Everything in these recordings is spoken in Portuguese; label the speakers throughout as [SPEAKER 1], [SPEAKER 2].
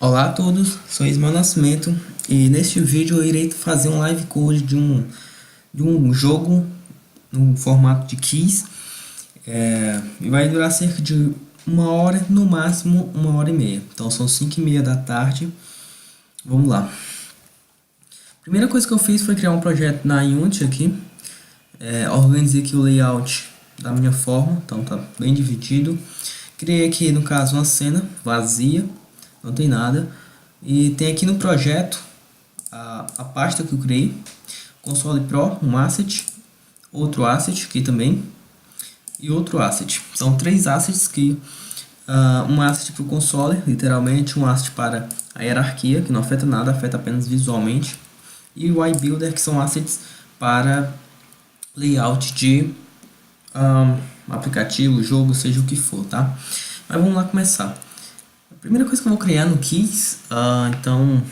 [SPEAKER 1] Olá a todos, sou Ismael Nascimento e neste vídeo eu irei fazer um live code de um jogo no formato de keys e vai durar cerca de uma hora, no máximo uma hora e meia. Então são 5:30 da tarde, vamos lá. Primeira coisa que eu fiz foi criar um projeto na Unity aqui, organizei aqui o layout da minha forma, então tá bem dividido. Criei aqui no caso uma cena vazia, não tem nada. E tem aqui no projeto a pasta que eu criei, Console Pro, um asset, outro asset aqui também e outro asset. São três assets que um asset para o console, literalmente, um asset para a hierarquia, que não afeta nada, afeta apenas visualmente, e o iBuilder, que são assets para layout de aplicativo, jogo, seja o que for, tá? Mas vamos lá começar. A primeira coisa que eu vou criar no Keys, então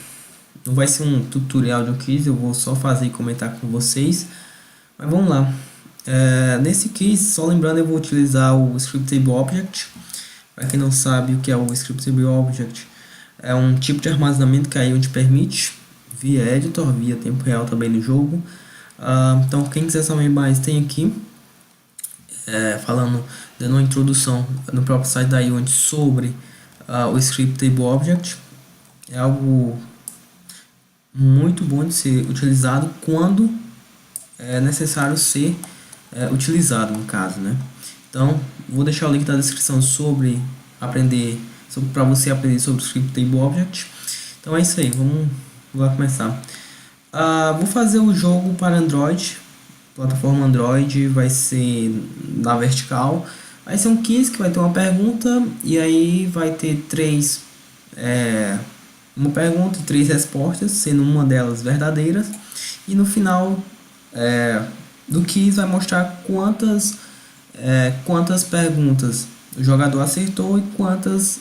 [SPEAKER 1] não vai ser um tutorial do Keys, eu vou só fazer e comentar com vocês. Mas vamos lá. Nesse Keys, só lembrando, eu vou utilizar o Scriptable Object. Para quem não sabe o que é o Scriptable Object, é um tipo de armazenamento que a Unity permite, via editor, via tempo real também no jogo. Então quem quiser saber mais tem aqui, dando uma introdução no próprio site da Unity sobre o Scriptable Object. É algo muito bom de ser utilizado quando é necessário ser utilizado, no caso, né? Então, vou deixar o link na descrição sobre para você aprender sobre o Scriptable Object. Então é isso aí, vamos lá começar. Vou fazer o jogo para Android, plataforma Android, vai ser na vertical. Vai ser um quiz que vai ter uma pergunta e aí vai ter uma pergunta e três respostas, sendo uma delas verdadeiras. E no final do quiz vai mostrar quantas perguntas o jogador acertou e quantas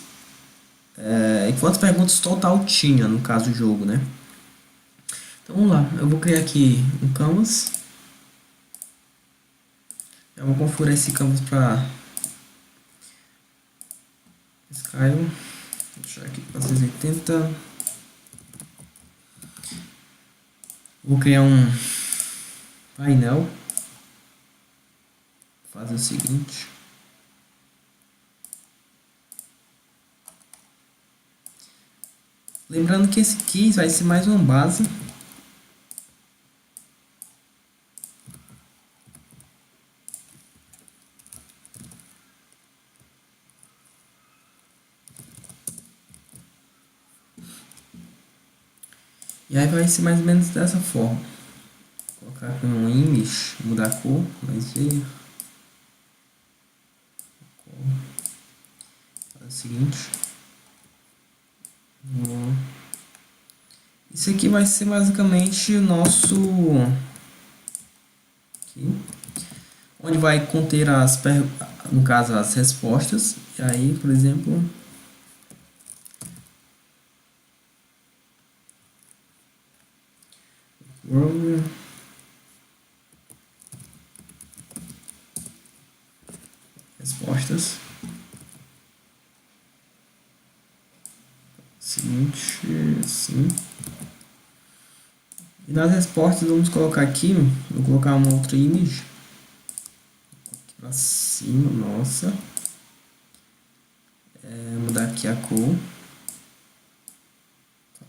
[SPEAKER 1] perguntas total tinha, no caso do jogo, né? Então vamos lá, eu vou criar aqui um canvas. Eu vou configurar esse canvas para Skyrim. Vou deixar aqui para 680. Vou criar um painel. Vou fazer o seguinte. Lembrando que esse keys vai ser mais uma base. E aí vai ser mais ou menos dessa forma. Vou colocar aqui um image, mudar a cor, mais ver. Fazer o seguinte. Isso aqui vai ser basicamente o nosso aqui, onde vai conter no caso as respostas. E aí, por exemplo, respostas. Seguinte, assim. E nas respostas vamos colocar aqui, vou colocar uma outra image aqui pra cima, nossa. Mudar aqui a cor,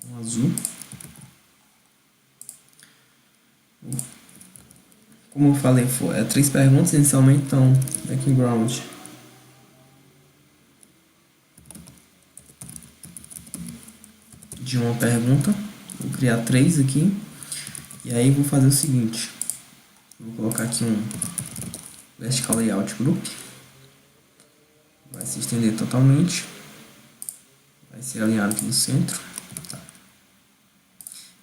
[SPEAKER 1] um azul. Como eu falei, três perguntas inicialmente, então background de uma pergunta. Vou criar três aqui. E aí vou fazer o seguinte. Vou colocar aqui um vertical layout group. Vai se estender totalmente. Vai ser alinhado aqui no centro. Tá.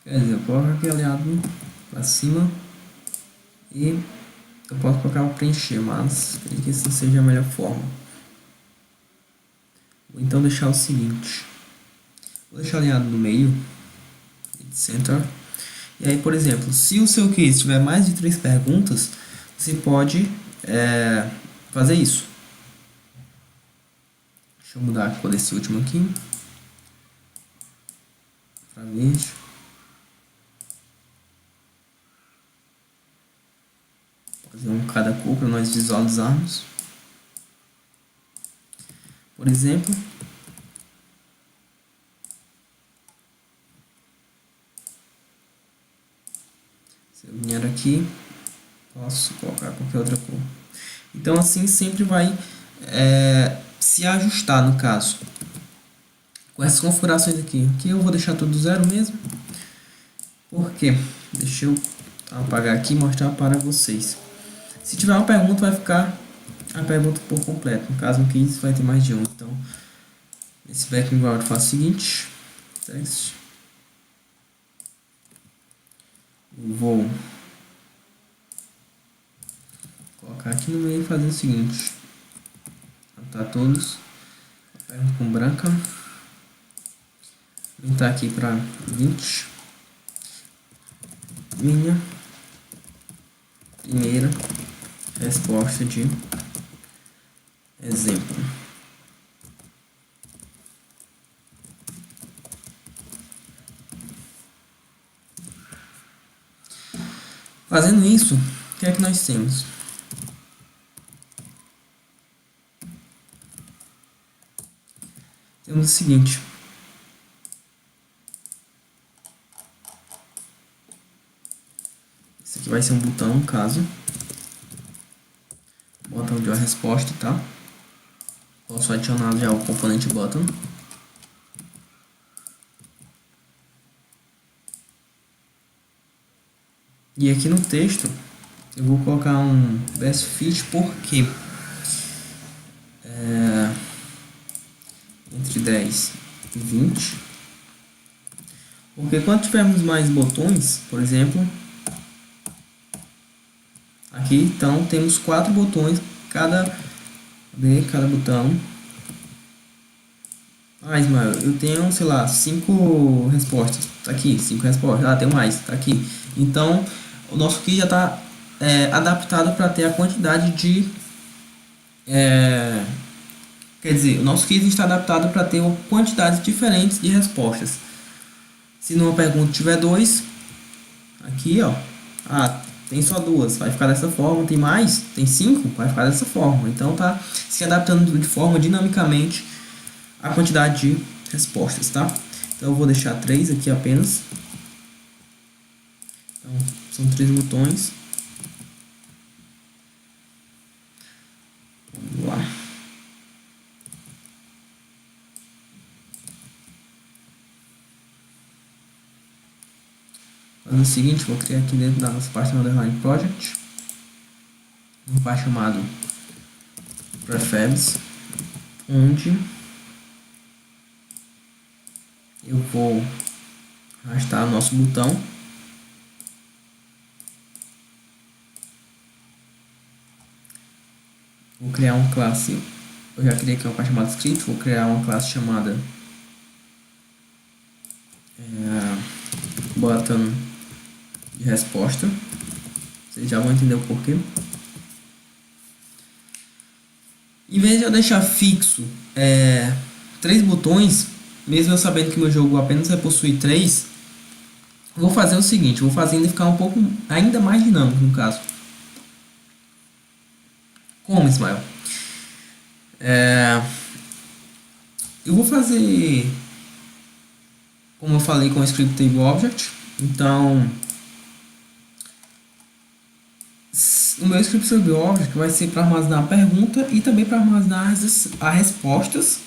[SPEAKER 1] Quer dizer, eu coloco aqui alinhado para cima. E eu posso colocar o preencher, mas acredito que essa seja a melhor forma. Vou então deixar o seguinte. Vou deixar alinhado no meio. Center. E aí, por exemplo, se o seu quiz tiver mais de 3 perguntas, você pode fazer isso. Deixa eu mudar a cor desse último aqui. verde. Fazer um cada cor para nós visualizarmos. Por exemplo, se eu vier aqui, posso colocar qualquer outra cor. Então assim sempre vai se ajustar no caso. Com essas configurações aqui. Aqui eu vou deixar tudo zero mesmo. Por quê? Deixa eu apagar aqui e mostrar para vocês. Se tiver uma pergunta, vai ficar a pergunta por completo. No caso, no 15 vai ter mais de um. Então, esse background eu faço o seguinte. Teste. Eu vou colocar aqui no meio e fazer o seguinte. Tá todos. Pergunta com branca. Aumentar aqui para 20. Minha primeira resposta de exemplo. Fazendo isso, o que é que nós temos? Temos o seguinte. Esse aqui vai ser um botão, no caso. Botão de resposta, tá? Posso adicionar já o componente button. E aqui no texto, eu vou colocar um best fit porque entre 10 e 20. Porque quando tivermos mais botões, por exemplo, aqui então temos 4 botões, cada botão. Ah, Ismael, eu tenho, sei lá, 5 respostas. Tá aqui, 5 respostas. Ah, tem mais, tá aqui. Então, o nosso kit já está adaptado para ter a quantidade de... quer dizer, o nosso kit está adaptado para ter quantidades diferentes de respostas. Se numa pergunta tiver 2, aqui, ó, tem só 2, vai ficar dessa forma. Tem mais? Tem 5, vai ficar dessa forma. Então tá se adaptando de forma dinamicamente a quantidade de respostas, tá? Então eu vou deixar 3 aqui apenas. Então, são 3 botões. Vamos lá. Fazendo o seguinte, vou criar aqui dentro da nossa parte do Underline Project um par chamado Prefabs, onde eu vou arrastar o nosso botão. Vou criar uma classe, eu já criei aqui uma classe chamada script, vou criar uma classe chamada button de resposta. Vocês já vão entender o porquê. Em vez de eu deixar fixo 3 botões, mesmo eu sabendo que meu jogo apenas vai possuir 3, vou fazer o seguinte, vou fazer ele ficar um pouco ainda mais dinâmico no caso. Como, Ismael? Eu vou fazer, como eu falei, com o Script Table Object. Então, o meu Script Table Object vai ser para armazenar a pergunta e também para armazenar as respostas.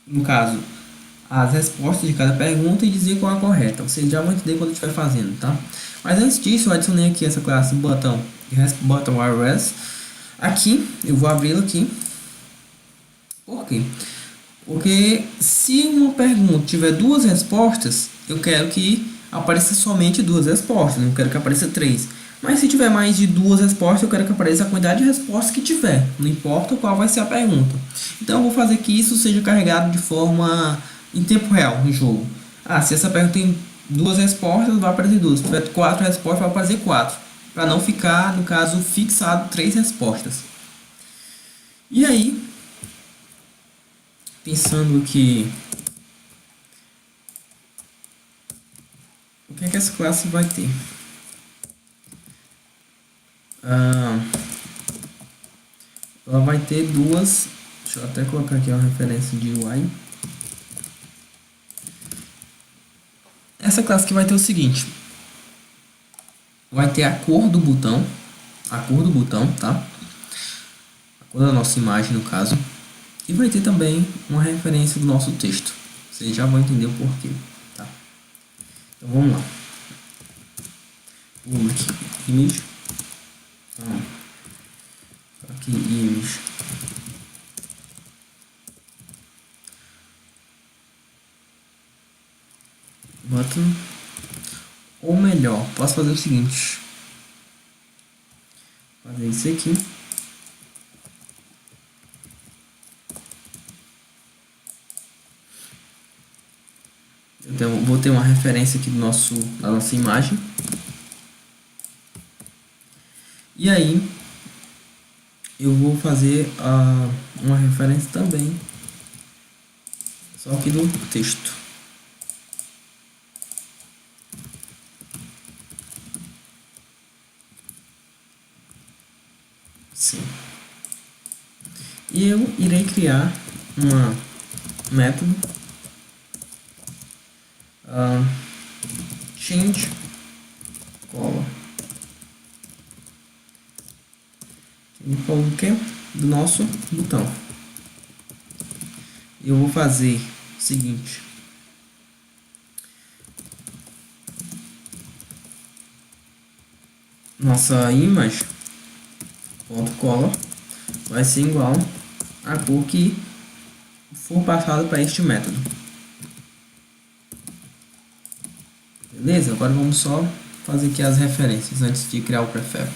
[SPEAKER 1] No caso, as respostas de cada pergunta e dizer qual é a correta. Vocês já vão entender quando eu estiver fazendo, tá? Mas antes disso, eu adicionei aqui essa classe button RS. Aqui, eu vou abri-la aqui. Por quê? Porque se uma pergunta tiver 2 respostas, eu quero que apareça somente 2 respostas, não quero que apareça 3. Mas se tiver mais de 2 respostas, eu quero que apareça a quantidade de respostas que tiver, não importa qual vai ser a pergunta. Então eu vou fazer que isso seja carregado de forma em tempo real no jogo. Se essa pergunta tem 2 respostas, vai aparecer 2. Se tiver 4 respostas, vai aparecer 4. Para não ficar, no caso, fixado 3 respostas. E aí, pensando que que é que essa classe vai ter? Ela vai ter duas. Deixa eu até colocar aqui uma referência de UI. Essa classe que vai ter o seguinte: vai ter a cor do botão, tá? A cor da nossa imagem, no caso. E vai ter também uma referência do nosso texto. Vocês já vão entender o porquê, tá? Então vamos lá. Public image. Então, aqui image. Button. Ou melhor, posso fazer o seguinte. Fazer isso aqui. Então, vou ter uma referência aqui da nossa imagem. E aí, eu vou fazer uma referência também, só aqui do texto. Sim. E eu irei criar um método change color. E o que do nosso botão. Eu vou fazer o seguinte: nossa image ponto color vai ser igual a cor que for passado para este método. Beleza? Agora vamos só fazer aqui as referências antes de criar o prefab.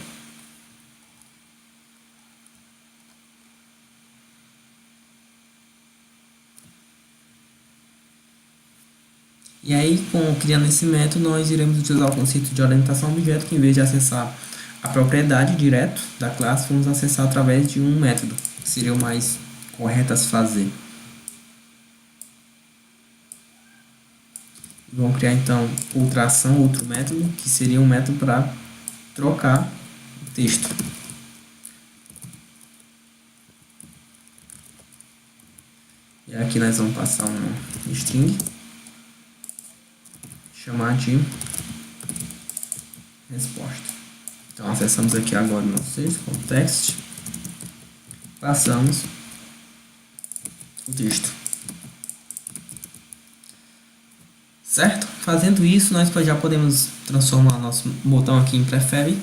[SPEAKER 1] E aí, criando esse método, nós iremos utilizar o conceito de orientação objeto, que em vez de acessar a propriedade direto da classe, vamos acessar através de um método, que seria o mais correto a se fazer. Vamos criar então outra ação, outro método, que seria um método para trocar o texto. E aqui nós vamos passar um string, chamar de resposta. Então acessamos aqui agora o nosso texto, context, passamos o texto. Certo? Fazendo isso, nós já podemos transformar nosso botão aqui em prefab.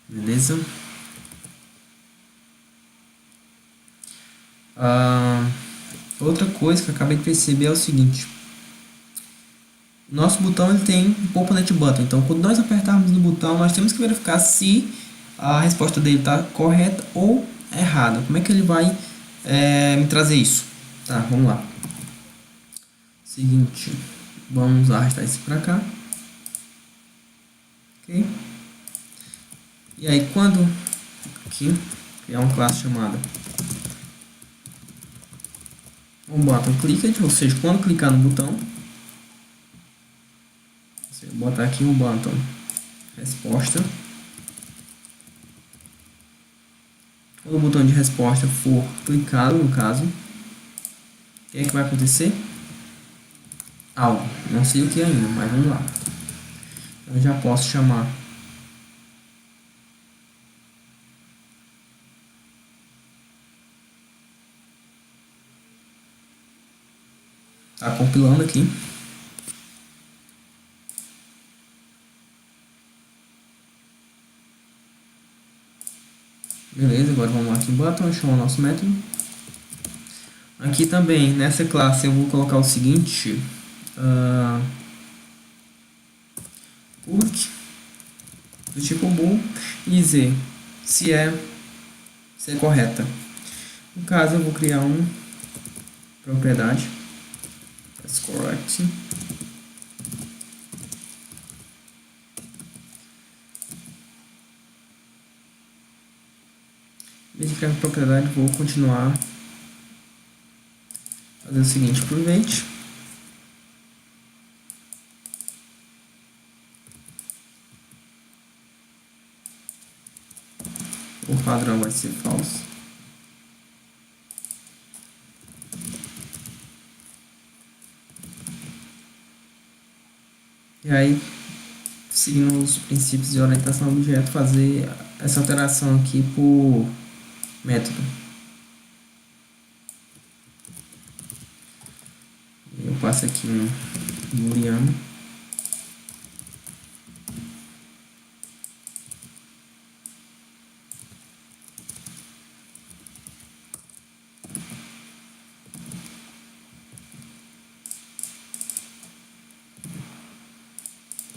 [SPEAKER 1] Beleza? Outra coisa que eu acabei de perceber é o seguinte: nosso botão ele tem um componente button, então quando nós apertarmos no botão, nós temos que verificar se a resposta dele está correta ou errada. Como é que ele vai me trazer isso? Tá, vamos lá. Seguinte, vamos arrastar isso para cá. Ok? E aí quando aqui criar uma classe chamada button clicked, ou seja, quando clicar no botão, você botar aqui um button resposta. Quando o botão de resposta for clicado, no caso, o que é que vai acontecer? Algo. Não sei o que ainda, mas vamos lá. Eu já posso chamar tá compilando aqui. Beleza, agora vamos lá aqui em button, chamar o nosso método. Aqui também, nessa classe, eu vou colocar o seguinte: public do tipo bool e dizer se é correta. No caso, eu vou criar uma propriedade as correct. verificar a propriedade, vou continuar. Fazer o seguinte, private. O padrão vai ser false. E aí, seguindo os princípios de orientação do objeto, fazer essa alteração aqui por método. Eu passo aqui um booleano.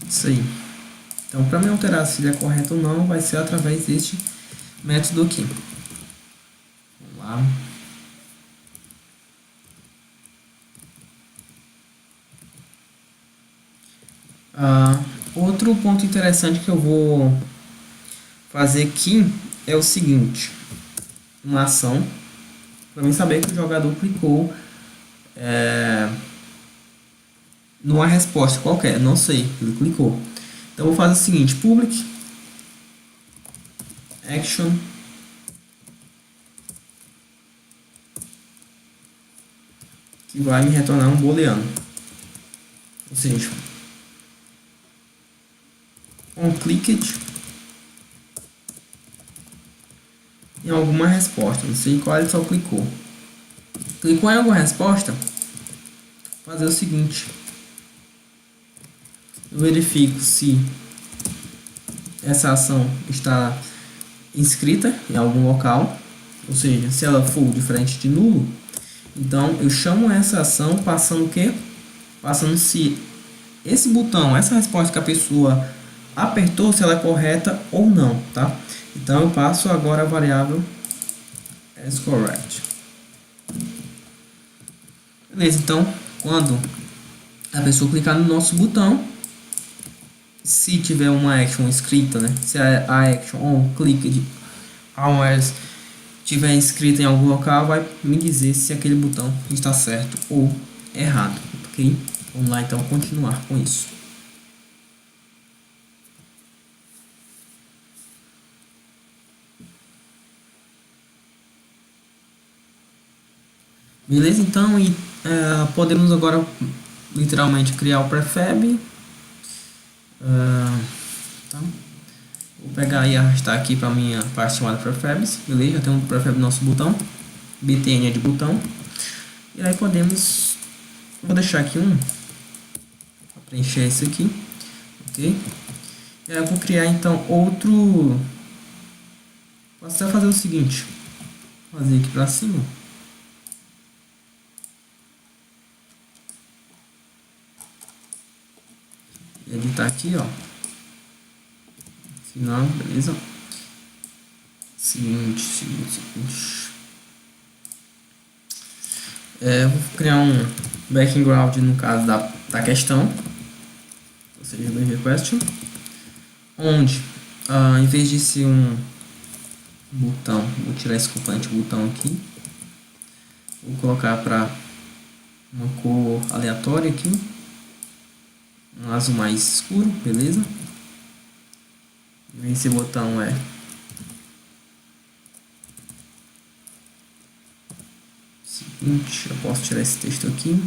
[SPEAKER 1] Isso aí. Então, para me alterar se ele é correto ou não, vai ser através deste método aqui. Vamos lá. Outro ponto interessante que eu vou fazer aqui é o seguinte. Uma ação. Para mim saber que o jogador clicou numa resposta qualquer. Não sei, ele clicou. Então, eu vou fazer o seguinte. Public action que vai me retornar um booleano. Ou seja, onClicked em alguma resposta, não sei qual ele só clicou. Clicou em alguma resposta, fazer o seguinte, eu verifico se essa ação está inscrita em algum local, ou seja, se ela for diferente de nulo, então eu chamo essa ação passando o quê? Passando se esse botão, essa resposta que a pessoa apertou, se ela é correta ou não, tá? Então eu passo agora a variável as correct. Beleza, então quando a pessoa clicar no nosso botão, se tiver uma action escrita, né? Se a action on clicked on as tiver escrita em algum local, vai me dizer se aquele botão está certo ou errado, ok? Vamos lá então continuar com isso. Beleza, então podemos agora literalmente criar o prefab. Tá? Vou pegar e arrastar aqui para minha parte chamada prefabs. Beleza, já tem um prefab no nosso botão. btn é de botão. E aí podemos, vou deixar aqui para preencher isso aqui, ok? E aí eu vou criar então outro. Posso até fazer o seguinte, fazer aqui para cima. Editar aqui, ó. Final, beleza? Seguinte. Vou criar um background no caso da questão, ou seja, do question, onde em vez de ser um botão, vou tirar esse componente botão aqui, vou colocar para uma cor aleatória aqui, um azul mais escuro, beleza? E esse botão é seguinte, eu posso tirar esse texto aqui.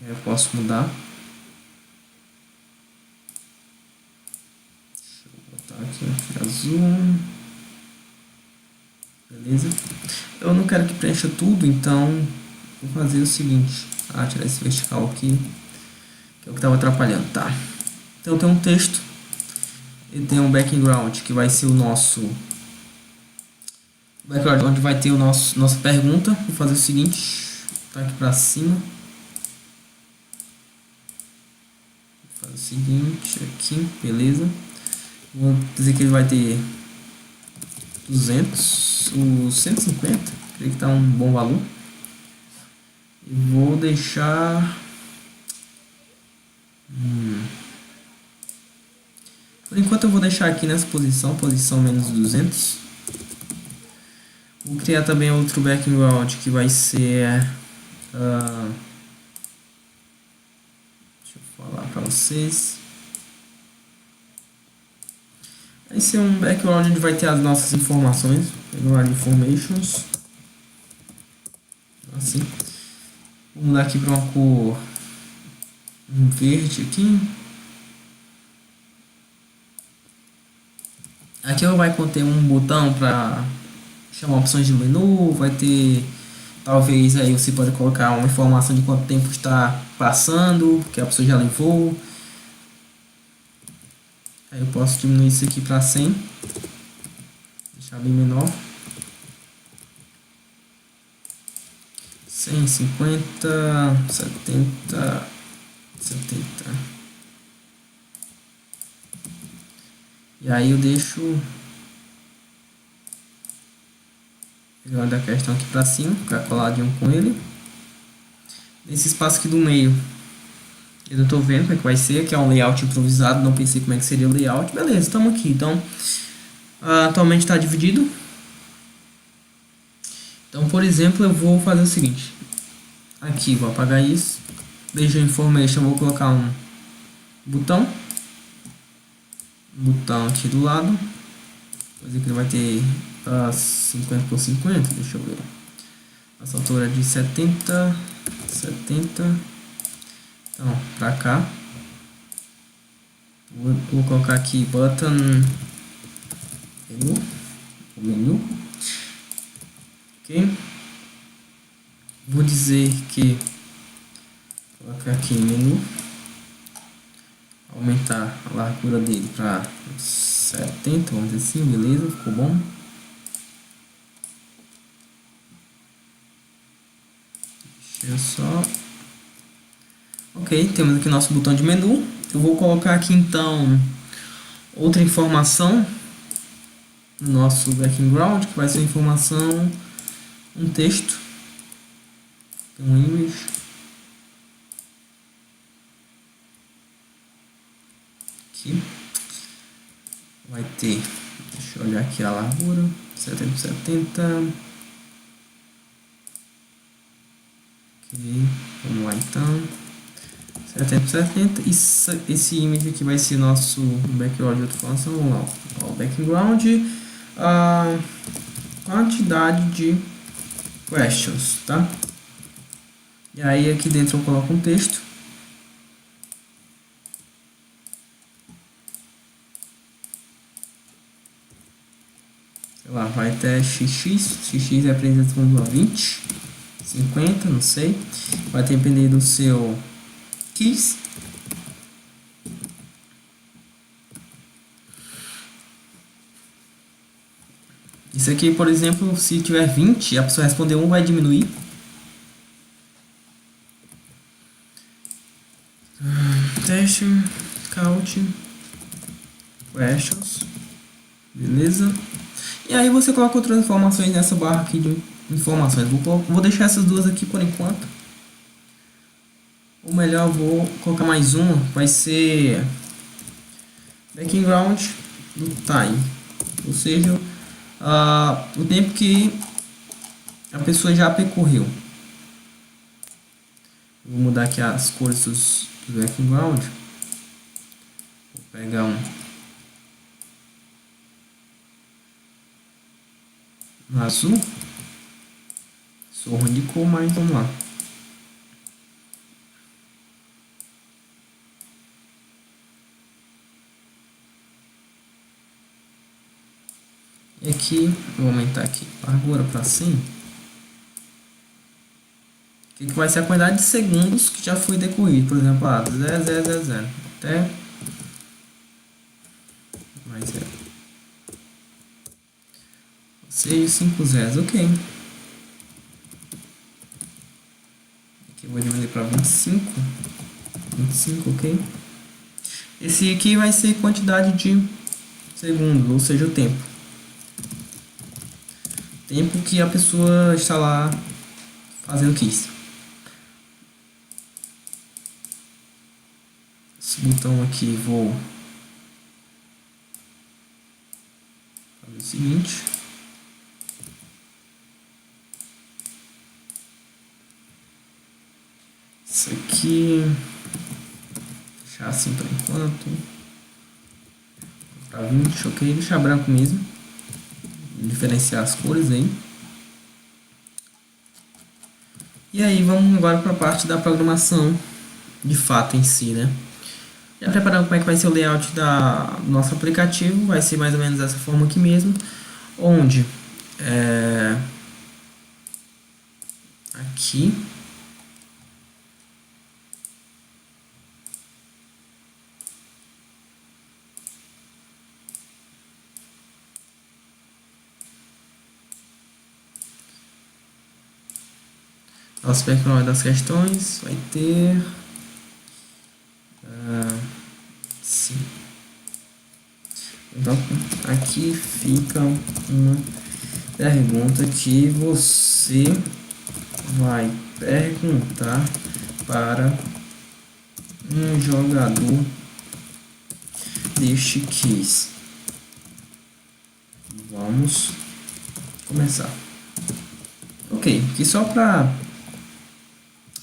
[SPEAKER 1] Eu posso mudar. Deixa eu botar aqui azul. Beleza? Eu não quero que preencha tudo, então vou fazer o seguinte. Tirar esse vertical aqui, que é o que estava atrapalhando, tá? Então tem um texto e tem um background que vai ser o nosso background, onde vai ter o nossa pergunta. Vou fazer o seguinte, tá aqui para cima. Vou fazer o seguinte aqui, beleza? Vou dizer que ele vai ter 200, o 150, creio que tá um bom valor. E vou deixar Por enquanto eu vou deixar aqui nessa posição, posição menos 200. Vou criar também outro background que vai ser... deixa eu falar para vocês. Vai ser um background onde vai ter as nossas informações. Background informations. Assim. Vou mudar aqui para uma cor verde aqui. Aqui vai conter um botão para chamar opções de menu, vai ter, talvez aí você pode colocar uma informação de quanto tempo está passando, que a pessoa já levou. Aí eu posso diminuir isso aqui para 100, deixar bem menor. 150, 70, 70. E aí eu deixo da questão aqui para cima, ficar coladinho com ele. Nesse espaço aqui do meio, eu estou vendo como é que vai ser, que é um layout improvisado, não pensei como é que seria o layout. Beleza, estamos aqui. Então, atualmente está dividido. Então, por exemplo, eu vou fazer o seguinte. Aqui, vou apagar isso. Deixa information, vou colocar um botão. Botão aqui do lado. Depois aqui vai ter 50 por 50, deixa eu ver. Essa altura de 70, 70. Então, pra cá. Vou colocar aqui button menu. Ok. Vou dizer que colocar aqui menu. Aumentar a largura dele para 70, vamos dizer assim, beleza, ficou bom. Deixa eu só... Ok, temos aqui nosso botão de menu. Eu vou colocar aqui então outra informação no nosso background, que vai ser a informação, um texto, um image. Aqui vai ter, deixa eu olhar aqui a largura, 70 por 70. Ok, vamos lá então. 70 por 70. Esse image aqui vai ser nosso background de outra formação. Vamos lá, o background, a quantidade de questions, tá? E aí aqui dentro eu coloco um texto. Sei lá, vai até xx é apresentando a 20, 50, não sei. Vai depender do seu keys. Isso aqui, por exemplo, se tiver 20, a pessoa responder 1 vai diminuir. Teste, count, questions, beleza? E aí você coloca outras informações nessa barra aqui de informações. Vou deixar essas duas aqui por enquanto. Ou melhor, vou colocar mais uma, vai ser background do time, ou seja, o tempo que a pessoa já percorreu. Vou mudar aqui as cores do background. Vou pegar um azul. Sou ruim de cor, mas vamos lá. E aqui, vou aumentar aqui a largura para 100. Que vai ser a quantidade de segundos que já foi decorrido. Por exemplo, 0, até mais 0. Ou seja, 5 zeros, ok. Aqui eu vou diminuir para 25. 25, ok. Esse aqui vai ser quantidade de segundos, ou seja, o tempo. Tempo que a pessoa está lá fazendo keys. Esse botão aqui vou seguinte. Isso aqui, deixar assim por enquanto. Para 20, ok, deixar branco mesmo. Diferenciar as cores aí. E aí vamos agora para a parte da programação de fato em si, né? Já preparando como é que vai ser o layout do nosso aplicativo, vai ser mais ou menos dessa forma aqui mesmo, onde aqui nosso background das questões vai ter sim. Então aqui fica uma pergunta que você vai perguntar para um jogador deste quiz. Vamos começar. Ok, aqui só para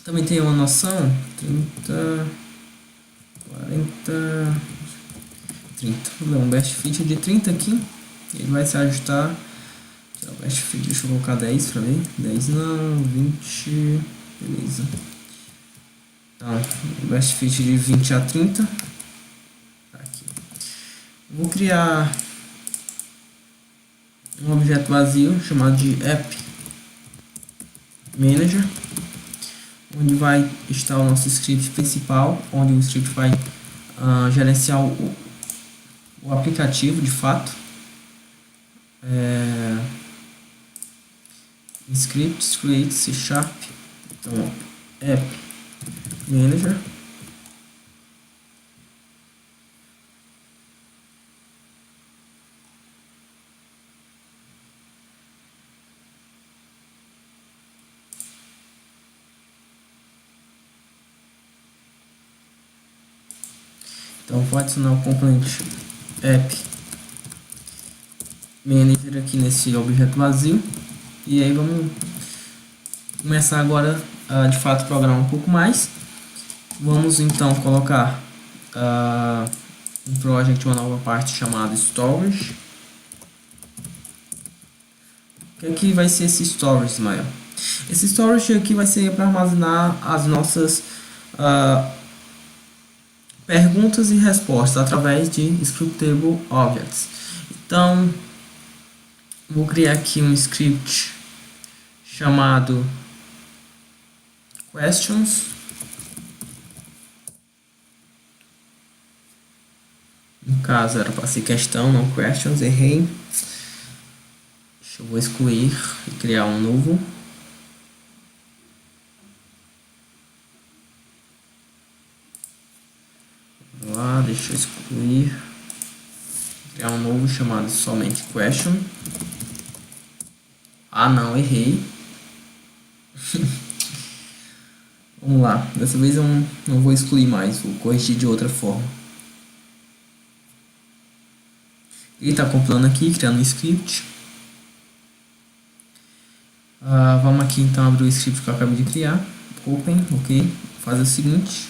[SPEAKER 1] também ter uma noção, 30, 40, 30. Vou dar um best fit de 30 aqui. Ele vai se ajustar. O best fit, deixa eu colocar 10 para ver. 10 não, 20, beleza. Então, o best fit de 20 a 30. Aqui. Vou criar um objeto vazio chamado de App Manager, onde vai estar o nosso script principal, onde o script vai gerenciar o aplicativo de fato. Scripts create C#, então App Manager. Então vou adicionar o componente App Manager aqui nesse objeto vazio. E aí vamos começar agora de fato programar um pouco mais. Vamos então colocar um project, uma nova parte chamada Storage. O que aqui vai ser esse Storage, Ismael? Esse Storage aqui vai ser para armazenar as nossas perguntas e respostas através de Scriptable Objects. Então, vou criar aqui um script chamado Questions. No caso era para ser questão, não questions, errei. Eu vou excluir e criar um novo. Lá, deixa eu excluir, criar um novo chamado somente question. Ah não, errei. Vamos lá, dessa vez eu não vou excluir mais, vou corrigir de outra forma. Ele está compilando aqui, criando um script. Vamos aqui então abrir o script que eu acabei de criar. Open, ok. Faz o seguinte.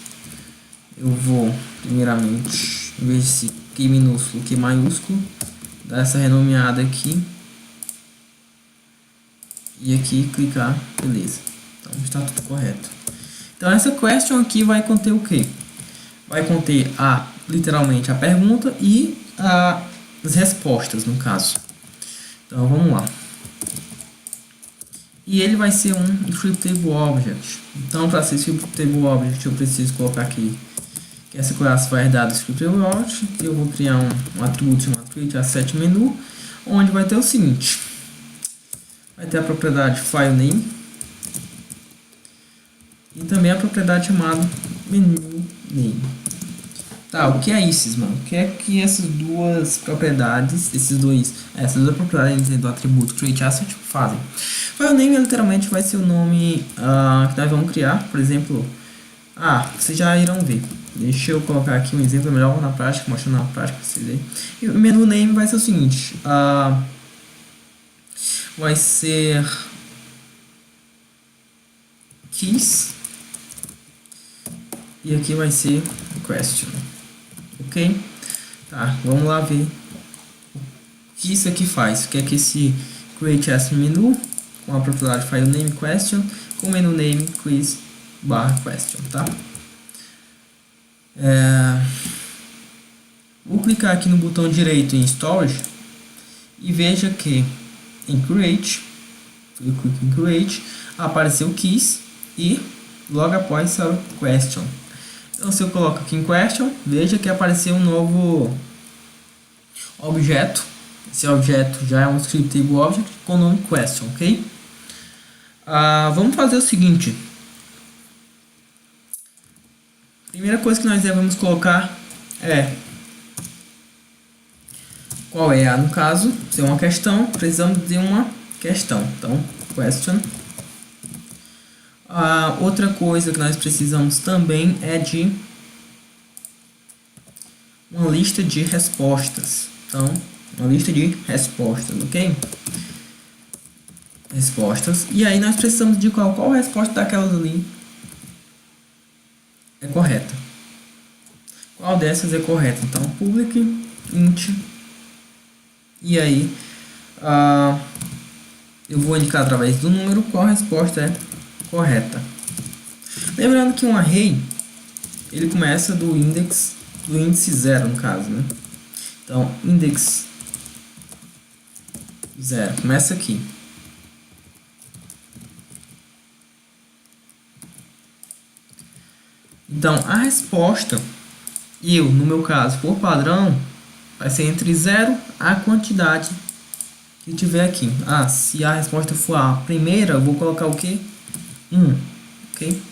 [SPEAKER 1] Eu vou, primeiramente, em vez de esse Q minúsculo, Q maiúsculo, dar essa renomeada aqui. E aqui clicar, beleza. Então está tudo correto. Então essa question aqui vai conter o quê? Vai conter literalmente a pergunta e as respostas, no caso. Então vamos lá. E ele vai ser um Scriptable Object. Então para ser Scriptable Object eu preciso colocar aqui que essa classe vai herdar do Scriptable Object. Eu vou criar um atributo chamado createAssetMenu, onde vai ter o seguinte. Vai ter a propriedade FileName e também a propriedade chamada MenuName. Tá, o que é isso, mano? O que é que essas duas propriedades, essas duas propriedades do atributo createAsset fazem? FileName literalmente vai ser o nome que nós vamos criar, por exemplo. Vocês já irão ver. Deixa eu colocar aqui um exemplo melhor na prática, mostrando na prática para vocês verem. E o MenuName vai ser o seguinte. vai ser keys e aqui vai ser question, ok? Tá, vamos lá ver o que isso aqui faz. O que é que esse create as menu com a propriedade file name question com menu name quiz barra question, tá? Vou clicar aqui no botão direito em storage e veja que em create, eu clico em create, apareceu keys e logo após saiu question. Então se eu coloco aqui em question, veja que apareceu um novo objeto. Esse objeto já é um scriptable object com o nome question, ok? Vamos fazer o seguinte. Primeira coisa que nós devemos colocar é qual é, no caso, se é uma questão, precisamos de uma questão. Então, question. Outra coisa que nós precisamos também é de uma lista de respostas. Então, uma lista de respostas, ok? Respostas. E aí nós precisamos de qual resposta daquelas ali é correta. Qual dessas é correta? Então, public int. E aí, eu vou indicar através do número qual resposta é correta. Lembrando que um array, ele começa do índice 0, no caso, né? Então, index 0, começa aqui. Então, a resposta, no meu caso, por padrão, vai ser entre 0 a quantidade que tiver aqui. Se a resposta for a primeira, eu vou colocar o quê? 1, ok?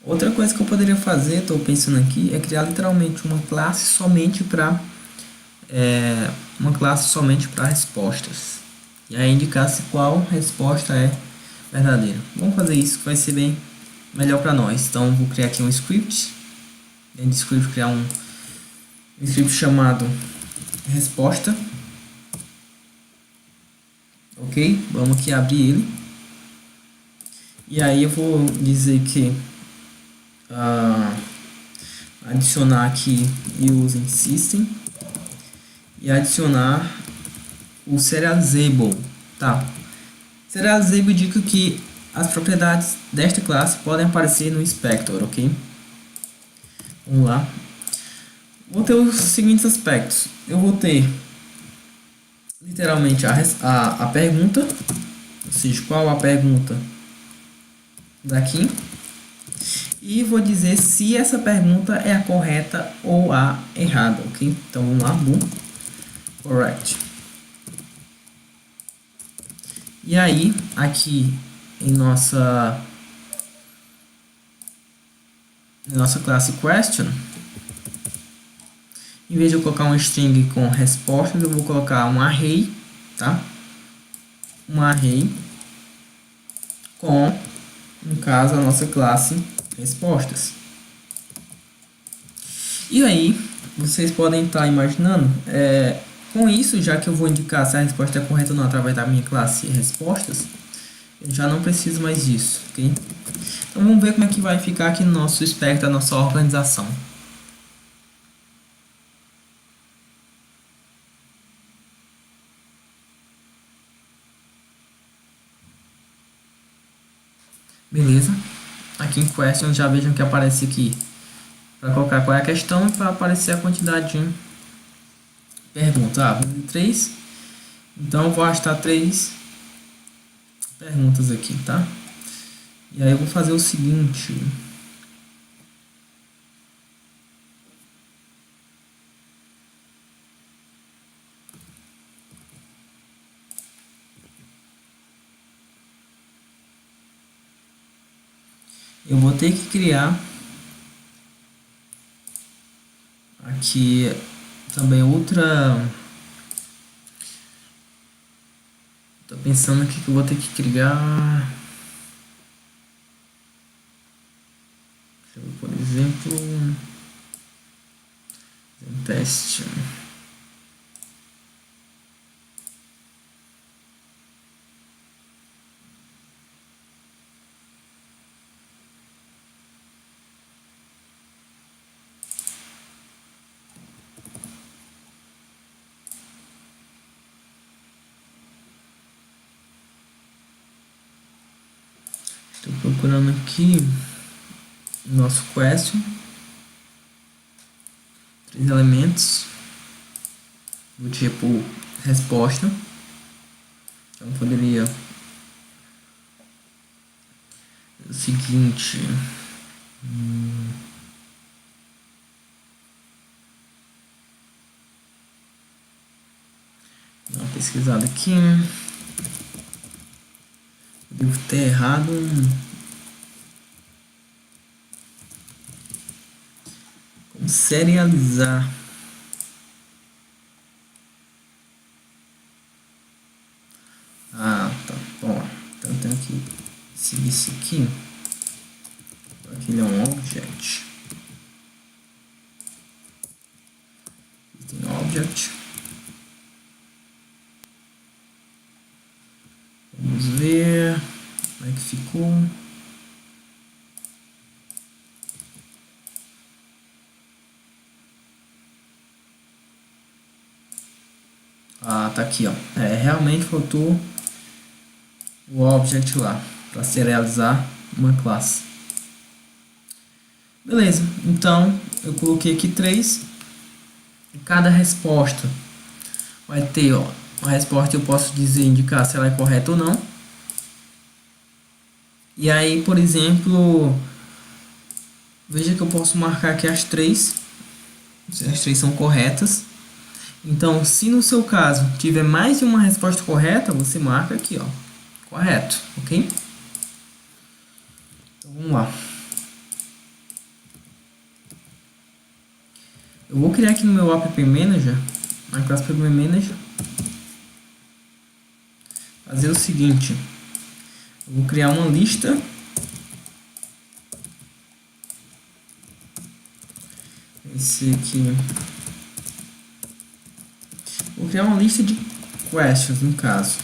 [SPEAKER 1] Outra coisa que eu poderia fazer, estou pensando aqui, é criar literalmente uma classe somente para respostas. E aí indicar se qual resposta é verdadeira. Vamos fazer isso que vai ser bem melhor para nós. Então vou criar aqui um script. Dentro do script criar um script chamado resposta. Ok? Vamos aqui abrir ele. E aí eu vou dizer que adicionar aqui using system e adicionar o serializable, tá? Serializable indica que as propriedades desta classe podem aparecer no inspector, ok? Vamos lá. Vou ter os seguintes aspectos. Eu vou ter literalmente a pergunta, ou seja, qual a pergunta daqui. E vou dizer se essa pergunta é a correta ou a errada, ok? Então vamos lá, boom, correct. E aí, aqui em nossa classe question, em vez de eu colocar um string com respostas, eu vou colocar um array, tá? Um array com, no caso, a nossa classe respostas. E aí, vocês podem estar imaginando, com isso, já que eu vou indicar se a resposta é correta ou não através da minha classe respostas, eu já não preciso mais disso, ok? Então vamos ver como é que vai ficar aqui no nosso espectro, a nossa organização. Beleza? Aqui em questions já vejam que aparece aqui para colocar qual é a questão e para aparecer a quantidade de perguntas. 3. Então eu vou arrastar 3 perguntas aqui, tá? E aí eu vou fazer o seguinte. Eu vou ter que criar aqui também outra. Tô pensando aqui que eu vou ter que criar. exemplo, um teste. Estou procurando aqui nosso question, 3 elementos do tipo resposta. Então poderia o seguinte, dar uma pesquisada aqui. Devo ter errado. Como serializar. Ah, tá bom. Então eu tenho que seguir isso aqui. Aqui ele é um object. Tem object. Vamos ver como é que ficou. Ah, tá aqui, ó. Realmente faltou o object lá para serializar uma classe. Beleza, então eu coloquei aqui 3. Cada resposta vai ter, ó, a resposta eu posso dizer, indicar se ela é correta ou não. E aí, por exemplo, veja que eu posso marcar aqui as 3, se as 3 são corretas. Então, se no seu caso tiver mais de uma resposta correta, você marca aqui, ó, correto, ok? Então, vamos lá. Eu vou criar aqui no meu App Manager, na classe App Manager, fazer o seguinte. Eu vou criar uma lista. Esse aqui. Vou criar uma lista de questions, no caso.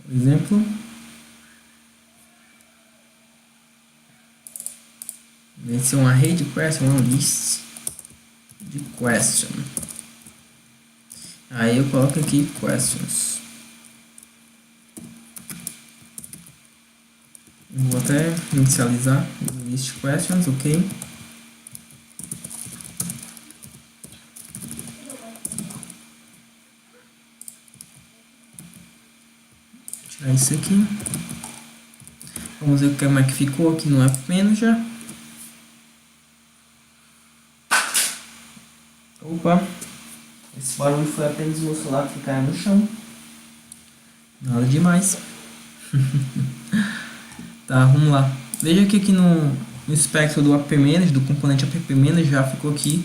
[SPEAKER 1] Por exemplo, vai ser uma array de questions, uma list de question. Aí eu coloco aqui questions. Vou até inicializar o list questions, ok? Tirar isso aqui. Vamos ver como é que ficou aqui no App Manager. Opa! Esse barulho foi apenas o meu celular que caiu no chão. Nada demais. Tá, vamos lá. Veja que aqui no espectro do App Manager, do componente App Manager, já ficou aqui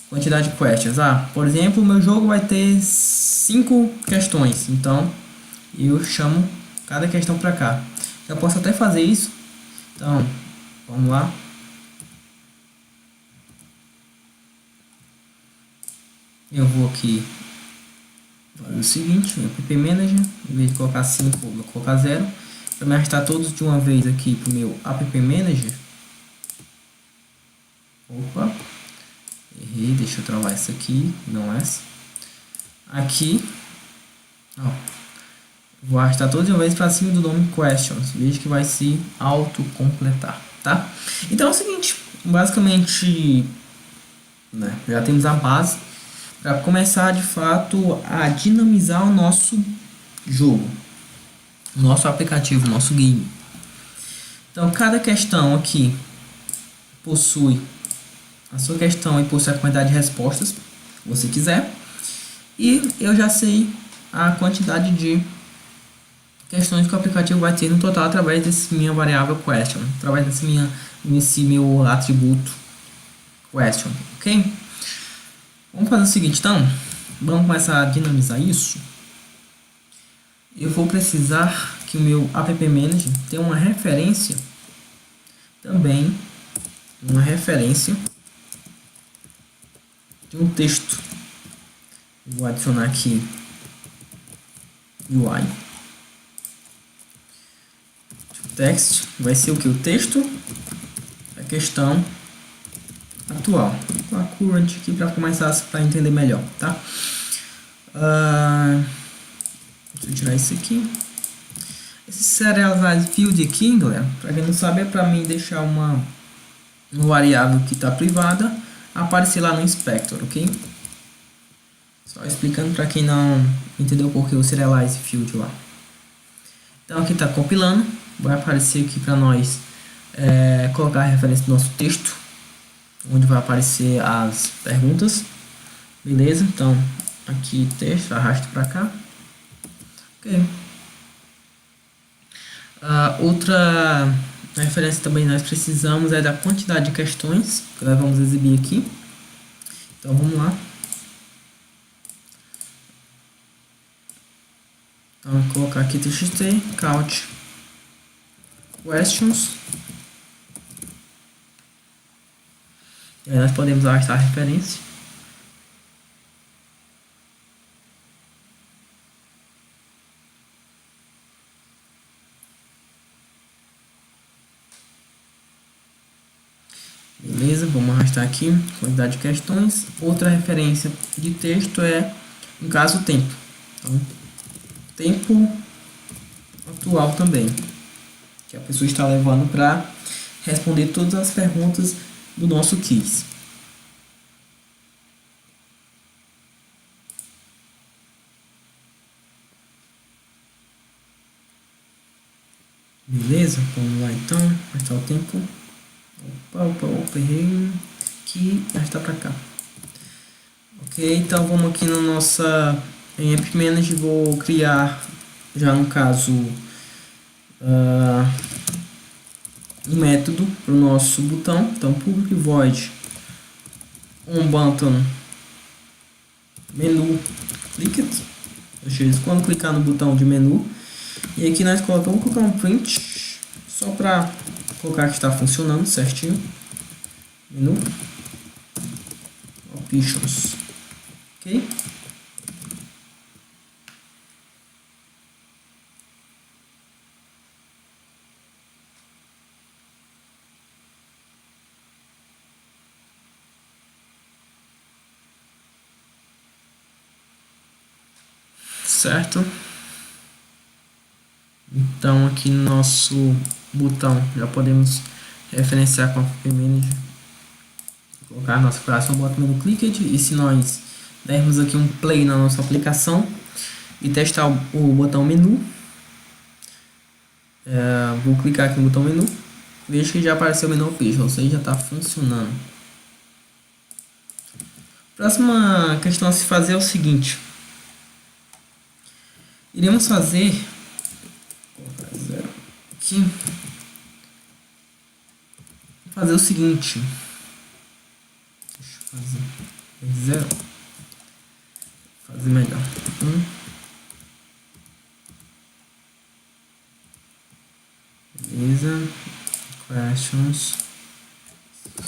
[SPEAKER 1] quantidade de questions. Por exemplo, o meu jogo vai ter 5 questões. Então, eu chamo cada questão para cá. Eu posso até fazer isso. Então, vamos lá. Eu vou aqui fazer o seguinte, App Manager, em vez de colocar 5, vou colocar 0. Para me arrastar todos de uma vez aqui para o meu App Manager. Opa, errei, deixa eu travar isso aqui, não essa. Aqui, ó, vou arrastar todos de uma vez para cima do nome questions. Veja que vai se autocompletar, tá? Então é o seguinte, basicamente, né, já temos a base para começar de fato a dinamizar o nosso jogo, nosso aplicativo, nosso game. Então cada questão aqui possui a sua questão e possui a quantidade de respostas que você quiser, e eu já sei a quantidade de questões que o aplicativo vai ter no total através dessa minha variável question, através desse meu atributo question, ok? Vamos fazer o seguinte, então, vamos começar a dinamizar isso. Eu vou precisar que o meu App Manager tenha uma referência também uma referência de um texto. Vou adicionar aqui UI. Text vai ser o que? O texto, a questão atual. Com a current aqui para ficar mais fácil para entender melhor, tá? Deixa eu tirar isso aqui. Esse serialized field aqui, galera, para quem não sabe, é para mim deixar uma variável que está privada aparecer lá no inspector, ok? Só explicando para quem não entendeu por que o serialized field lá. Então aqui está compilando, vai aparecer aqui para nós colocar a referência do nosso texto, onde vai aparecer as perguntas, beleza? Então aqui texto, arrasto para cá, ok. Outra referência também nós precisamos é da quantidade de questões que nós vamos exibir aqui. Então vamos lá. Então vou colocar aqui txt count questions. E aí nós podemos arrastar a referência. Beleza, vamos arrastar aqui, quantidade de questões. Outra referência de texto é, no caso, o tempo. Então, tempo atual também, que a pessoa está levando para responder todas as perguntas do nosso quiz. Beleza, vamos lá então, arrastar o tempo. Opa, errei aqui, arrastar para cá. Ok, então vamos aqui na nossa em App Manager, vou criar já no caso um método para o nosso botão. Então public void button menu clicked, ou seja, quando clicar no botão de menu, e aqui nós vamos colocar um print só para colocar que está funcionando certinho. Menu options, ok. Certo? Então aqui no nosso botão já podemos referenciar com a App Manager, colocar a nossa classe no botão menu clicked, e se nós dermos aqui um play na nossa aplicação e testar o botão menu, vou clicar aqui no botão menu, vejo que já apareceu o menu page, ou seja, já está funcionando. Próxima questão a se fazer é o seguinte: iremos fazer aqui, fazer o seguinte, deixa eu fazer zero, fazer melhor, beleza, questions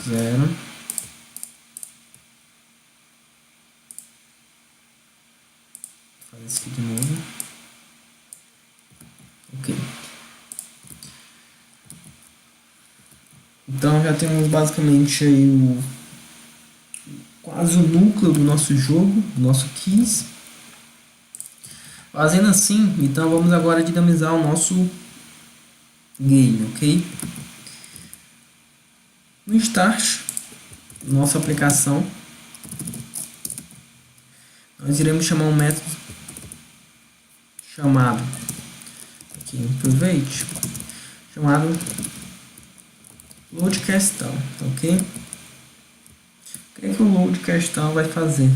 [SPEAKER 1] 0, fazer isso aqui de novo, ok. Então já temos basicamente aí quase o núcleo do nosso jogo, do nosso quiz. Fazendo assim, então vamos agora dinamizar o nosso game, ok? No start, nossa aplicação, nós iremos chamar um método chamado aqui em private, chamado load questão, ok? O que é que o load questão vai fazer?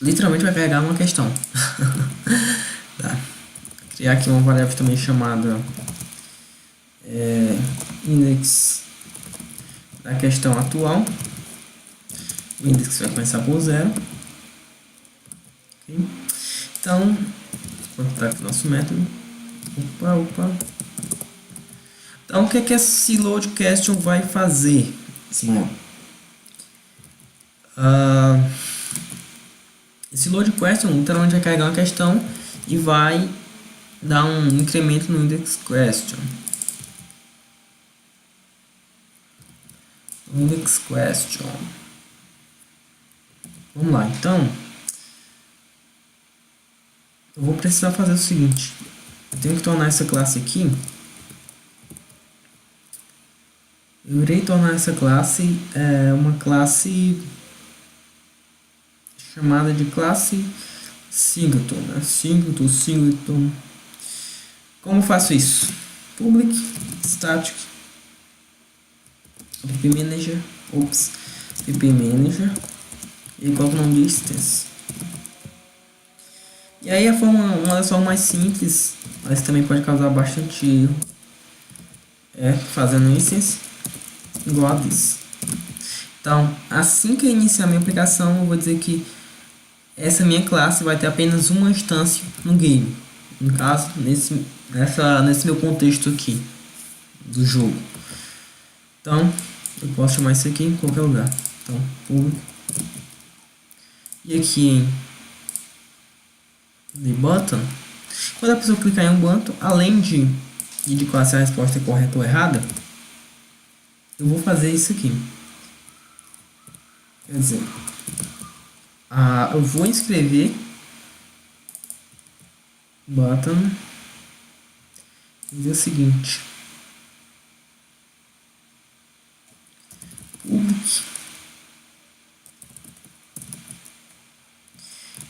[SPEAKER 1] Literalmente vai carregar uma questão. Tá. Criar aqui uma variável também chamada index da questão atual. O index vai começar por 0. Okay. Então, vou botar aqui o nosso método. Opa. Então, o que é que esse load question vai fazer, Simão? Esse load question literalmente vai carregar uma questão e vai dar um incremento no index question. Index question. Vamos lá, então. Eu vou precisar fazer o seguinte. Eu tenho que tornar essa classe aqui. Eu irei tornar essa classe uma classe chamada de classe singleton, né? Singleton. Como eu faço isso? Public static ppmanager, ppmanager e coloco o nome de instance. E aí uma das formas mais simples, mas também pode causar bastante erro, fazendo instance igual a this. Então, assim que eu iniciar minha aplicação, eu vou dizer que essa minha classe vai ter apenas uma instância no game. No caso, nesse meu contexto aqui do jogo. Então, eu posso chamar isso aqui em qualquer lugar. Então, público. E aqui em the button, quando a pessoa clicar em um button, além de indicar se a resposta é correta ou errada, eu vou fazer isso aqui. Quer dizer, eu vou escrever button e dizer o seguinte: public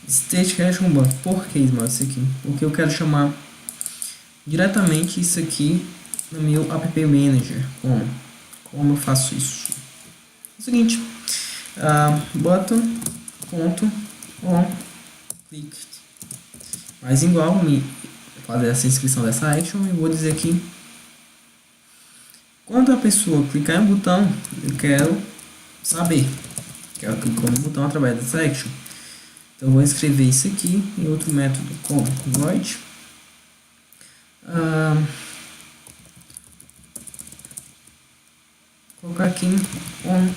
[SPEAKER 1] state question button. Por que isso aqui? Porque eu quero chamar diretamente isso aqui no meu app manager. Como eu faço isso? É o seguinte, button ponto on click, mas igual me fazer essa inscrição dessa action, e vou dizer aqui, quando a pessoa clicar em um botão, eu quero saber que ela clicou no botão através dessa action. Então eu vou escrever isso aqui em outro método como void colocar aqui on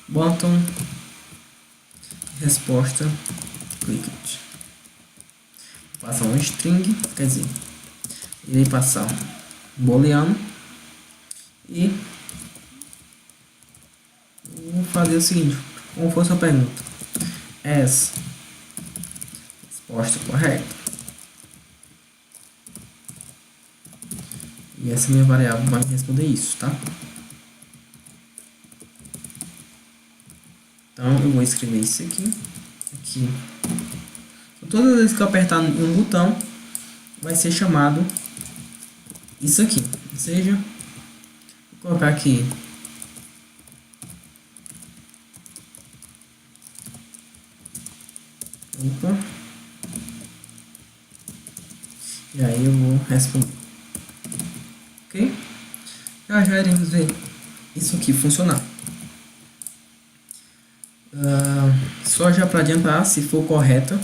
[SPEAKER 1] button resposta clicked. Passar um string, quer dizer, irei passar um booleano e vou fazer o seguinte, como fosse uma pergunta, as resposta correta, e essa minha variável vai responder isso, tá? Então eu vou escrever isso aqui. Todas as vezes que eu apertar um botão, vai ser chamado isso aqui. Ou seja, vou colocar aqui e aí eu vou responder. Ok? Já iremos ver isso aqui funcionar. Só já para adiantar, se for correta,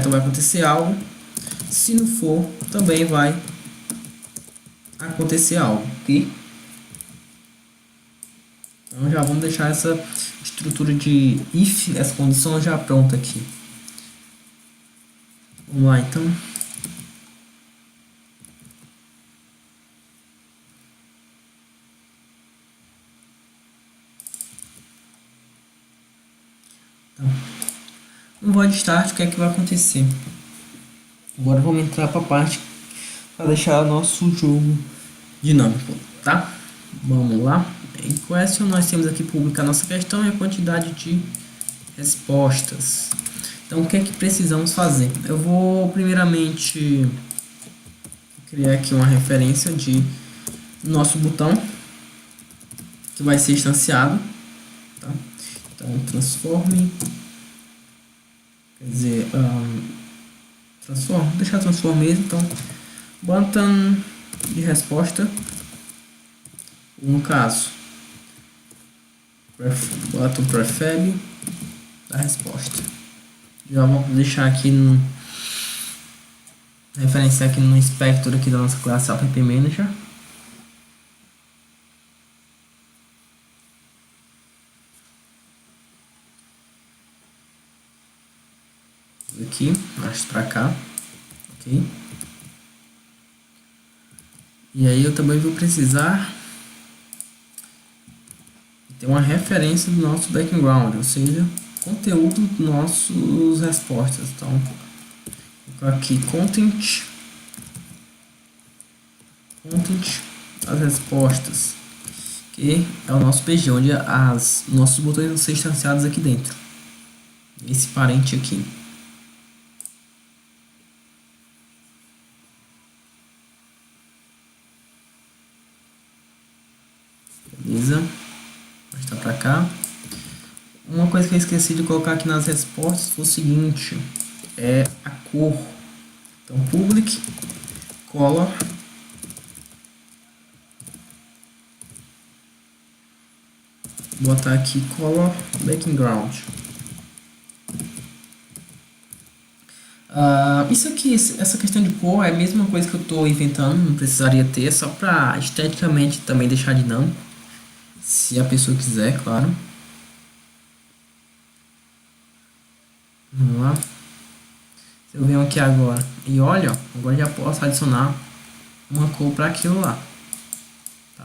[SPEAKER 1] vai acontecer algo. Se não for, também vai acontecer algo, ok? Então já vamos deixar essa estrutura de if, essa condição já pronta aqui. Vamos lá então. No void start, o que é que vai acontecer? Agora vamos entrar para a parte para deixar nosso jogo dinâmico, tá? Vamos lá. Em question, nós temos aqui publicar nossa questão e a quantidade de respostas. Então, o que é que precisamos fazer? Eu vou primeiramente criar aqui uma referência de nosso botão que vai ser instanciado, tá? Então, transforme, quer dizer, deixar transform mesmo. Então, button de resposta, no caso, button prefab da resposta. Já vou deixar aqui referenciar aqui no inspector aqui da nossa classe App Manager. Aqui, arrasto para cá, ok? E aí eu também vou precisar ter uma referência do nosso background, ou seja, conteúdo dos nossos respostas. Então, vou colocar aqui content, as respostas, que é o nosso PG, onde nossos botões vão ser instanciados aqui dentro, esse parente aqui. Beleza? Vou mostrar para cá. Uma coisa que eu esqueci de colocar aqui nas respostas foi o seguinte, é a cor. Então, public color botar aqui color background. Isso aqui, essa questão de cor é a mesma coisa que eu estou inventando, não precisaria ter, só para esteticamente também deixar dinâmico, se a pessoa quiser, claro. Vamos lá. Se eu venho aqui agora e olha, agora já posso adicionar uma cor para aquilo lá. Tá?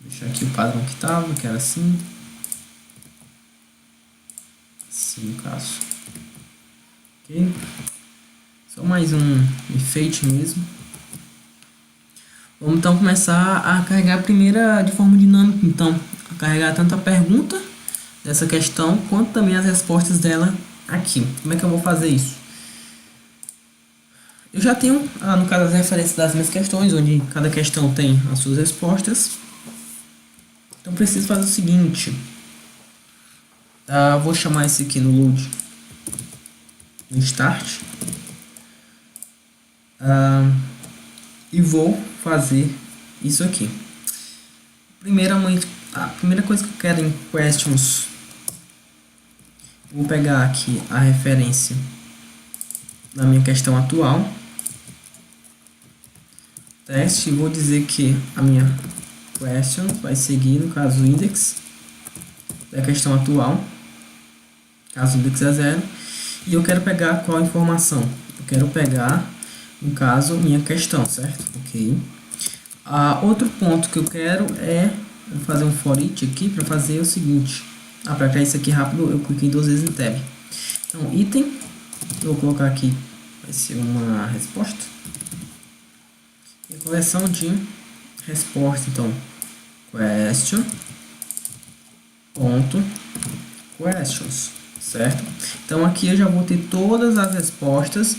[SPEAKER 1] Vou deixar aqui o padrão que estava, que era assim. Assim no caso. Ok? Só mais um enfeite mesmo. Vamos então começar a carregar a primeira de forma dinâmica. Então, a carregar tanto a pergunta dessa questão quanto também as respostas dela aqui. Como é que eu vou fazer isso? Eu já tenho, no caso, as referências das minhas questões, onde cada questão tem as suas respostas. Então, preciso fazer o seguinte. Vou chamar esse aqui no load, no start. E vou fazer isso aqui. Primeiramente, a primeira coisa que eu quero em questions, vou pegar aqui a referência da minha questão atual, teste, e vou dizer que a minha question vai seguir, no caso, o index da questão atual, caso o index é 0, e eu quero pegar qual informação? Eu quero pegar, no caso, minha questão, certo? Ok. Outro ponto que eu quero é fazer um for each aqui para fazer o seguinte. Para criar isso aqui rápido, eu cliquei 2 vezes em tab. Então, item, eu vou colocar aqui, vai ser uma resposta. E a coleção de resposta, então, question, ponto, questions, certo? Então, aqui eu já vou ter todas as respostas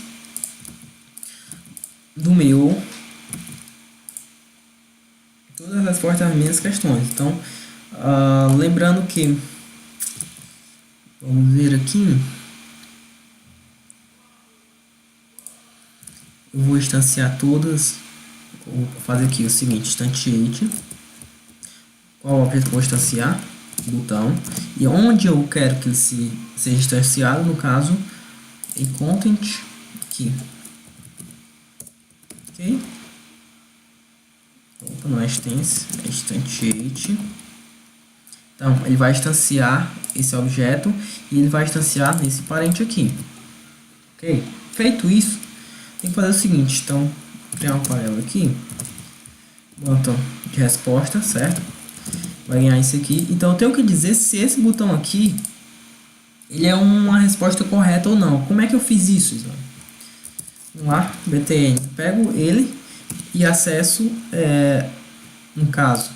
[SPEAKER 1] do meu, todas as respostas das minhas questões. Então, lembrando que, vamos ver aqui, eu vou instanciar todas, vou fazer aqui o seguinte, instantiate, qual objeto que eu vou instanciar? Botão, e onde eu quero que ele seja instanciado, no caso, em content, aqui. Ok? Opa, não é extense, é instantiate. Então, ele vai instanciar esse objeto e ele vai instanciar nesse parente aqui. Ok? Feito isso, tem que fazer o seguinte. Então, vou criar um paralelo aqui. Botão de resposta, certo? Vai ganhar isso aqui. Então, eu tenho que dizer se esse botão aqui ele é uma resposta correta ou não. Como é que eu fiz isso, Ismael? Vamos lá, btn. Pego ele e acesso, no caso,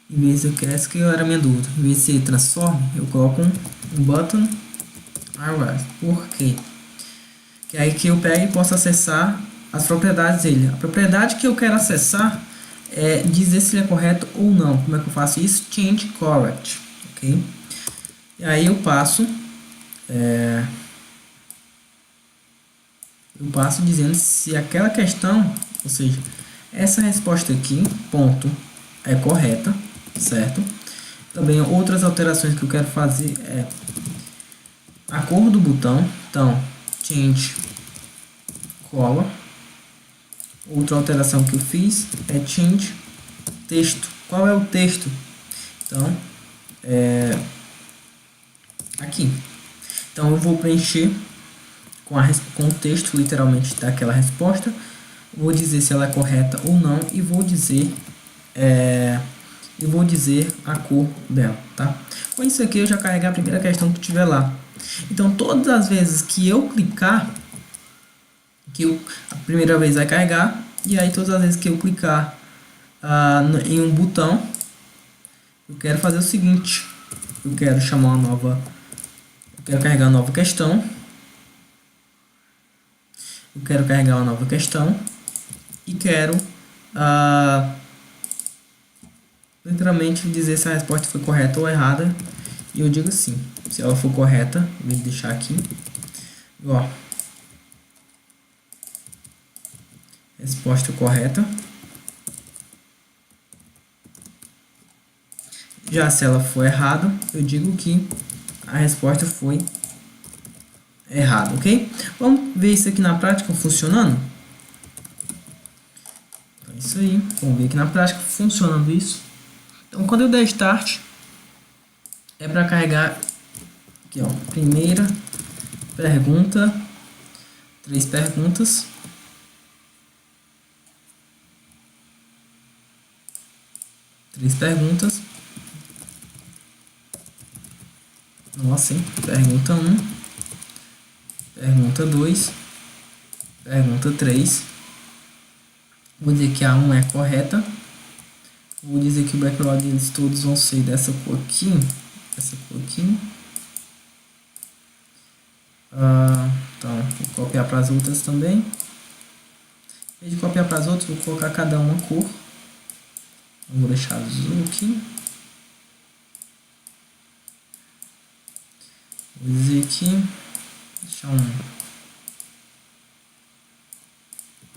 [SPEAKER 1] em vez de essa que era a minha dúvida, em vez de ser transform, eu coloco um button array. Por quê? Que é aí que eu pego e posso acessar as propriedades dele. A propriedade que eu quero acessar é dizer se ele é correto ou não. Como é que eu faço isso? Change correct. Ok? E aí eu passo dizendo se aquela questão, ou seja, essa resposta aqui, ponto, é correta, certo? Também outras alterações que eu quero fazer é a cor do botão. Então, change color. Outra alteração que eu fiz é change texto. Qual é o texto? Então, aqui. Então, eu vou preencher com o texto, literalmente, daquela resposta. Vou dizer se ela é correta ou não e vou dizer a cor dela, tá? Com isso aqui eu já carreguei a primeira questão que tiver lá. Então, todas as vezes que eu clicar, a primeira vez vai carregar, e aí todas as vezes que eu clicar em um botão, eu quero fazer o seguinte: eu quero carregar uma nova questão. Eu quero carregar uma nova questão e quero literalmente dizer se a resposta foi correta ou errada. E eu digo assim, se ela for correta, eu vou deixar aqui, ó, resposta correta. Já se ela for errada, eu digo que a resposta foi errada, ok? Vamos ver isso aqui na prática funcionando? Então, isso aí, vamos ver aqui na prática funcionando isso. Então, quando eu der Start, é para carregar aqui, ó, primeira pergunta, 3 perguntas. Nossa, hein? Pergunta 1, pergunta 2, pergunta 3. Vou dizer que a 1 é correta. Vou dizer que o background deles todos vão ser dessa cor aqui. Essa cor aqui. Então, vou copiar para as outras também. Em vez de copiar para as outras, vou colocar cada uma cor. Vou deixar azul aqui. Vou dizer aqui. Deixar um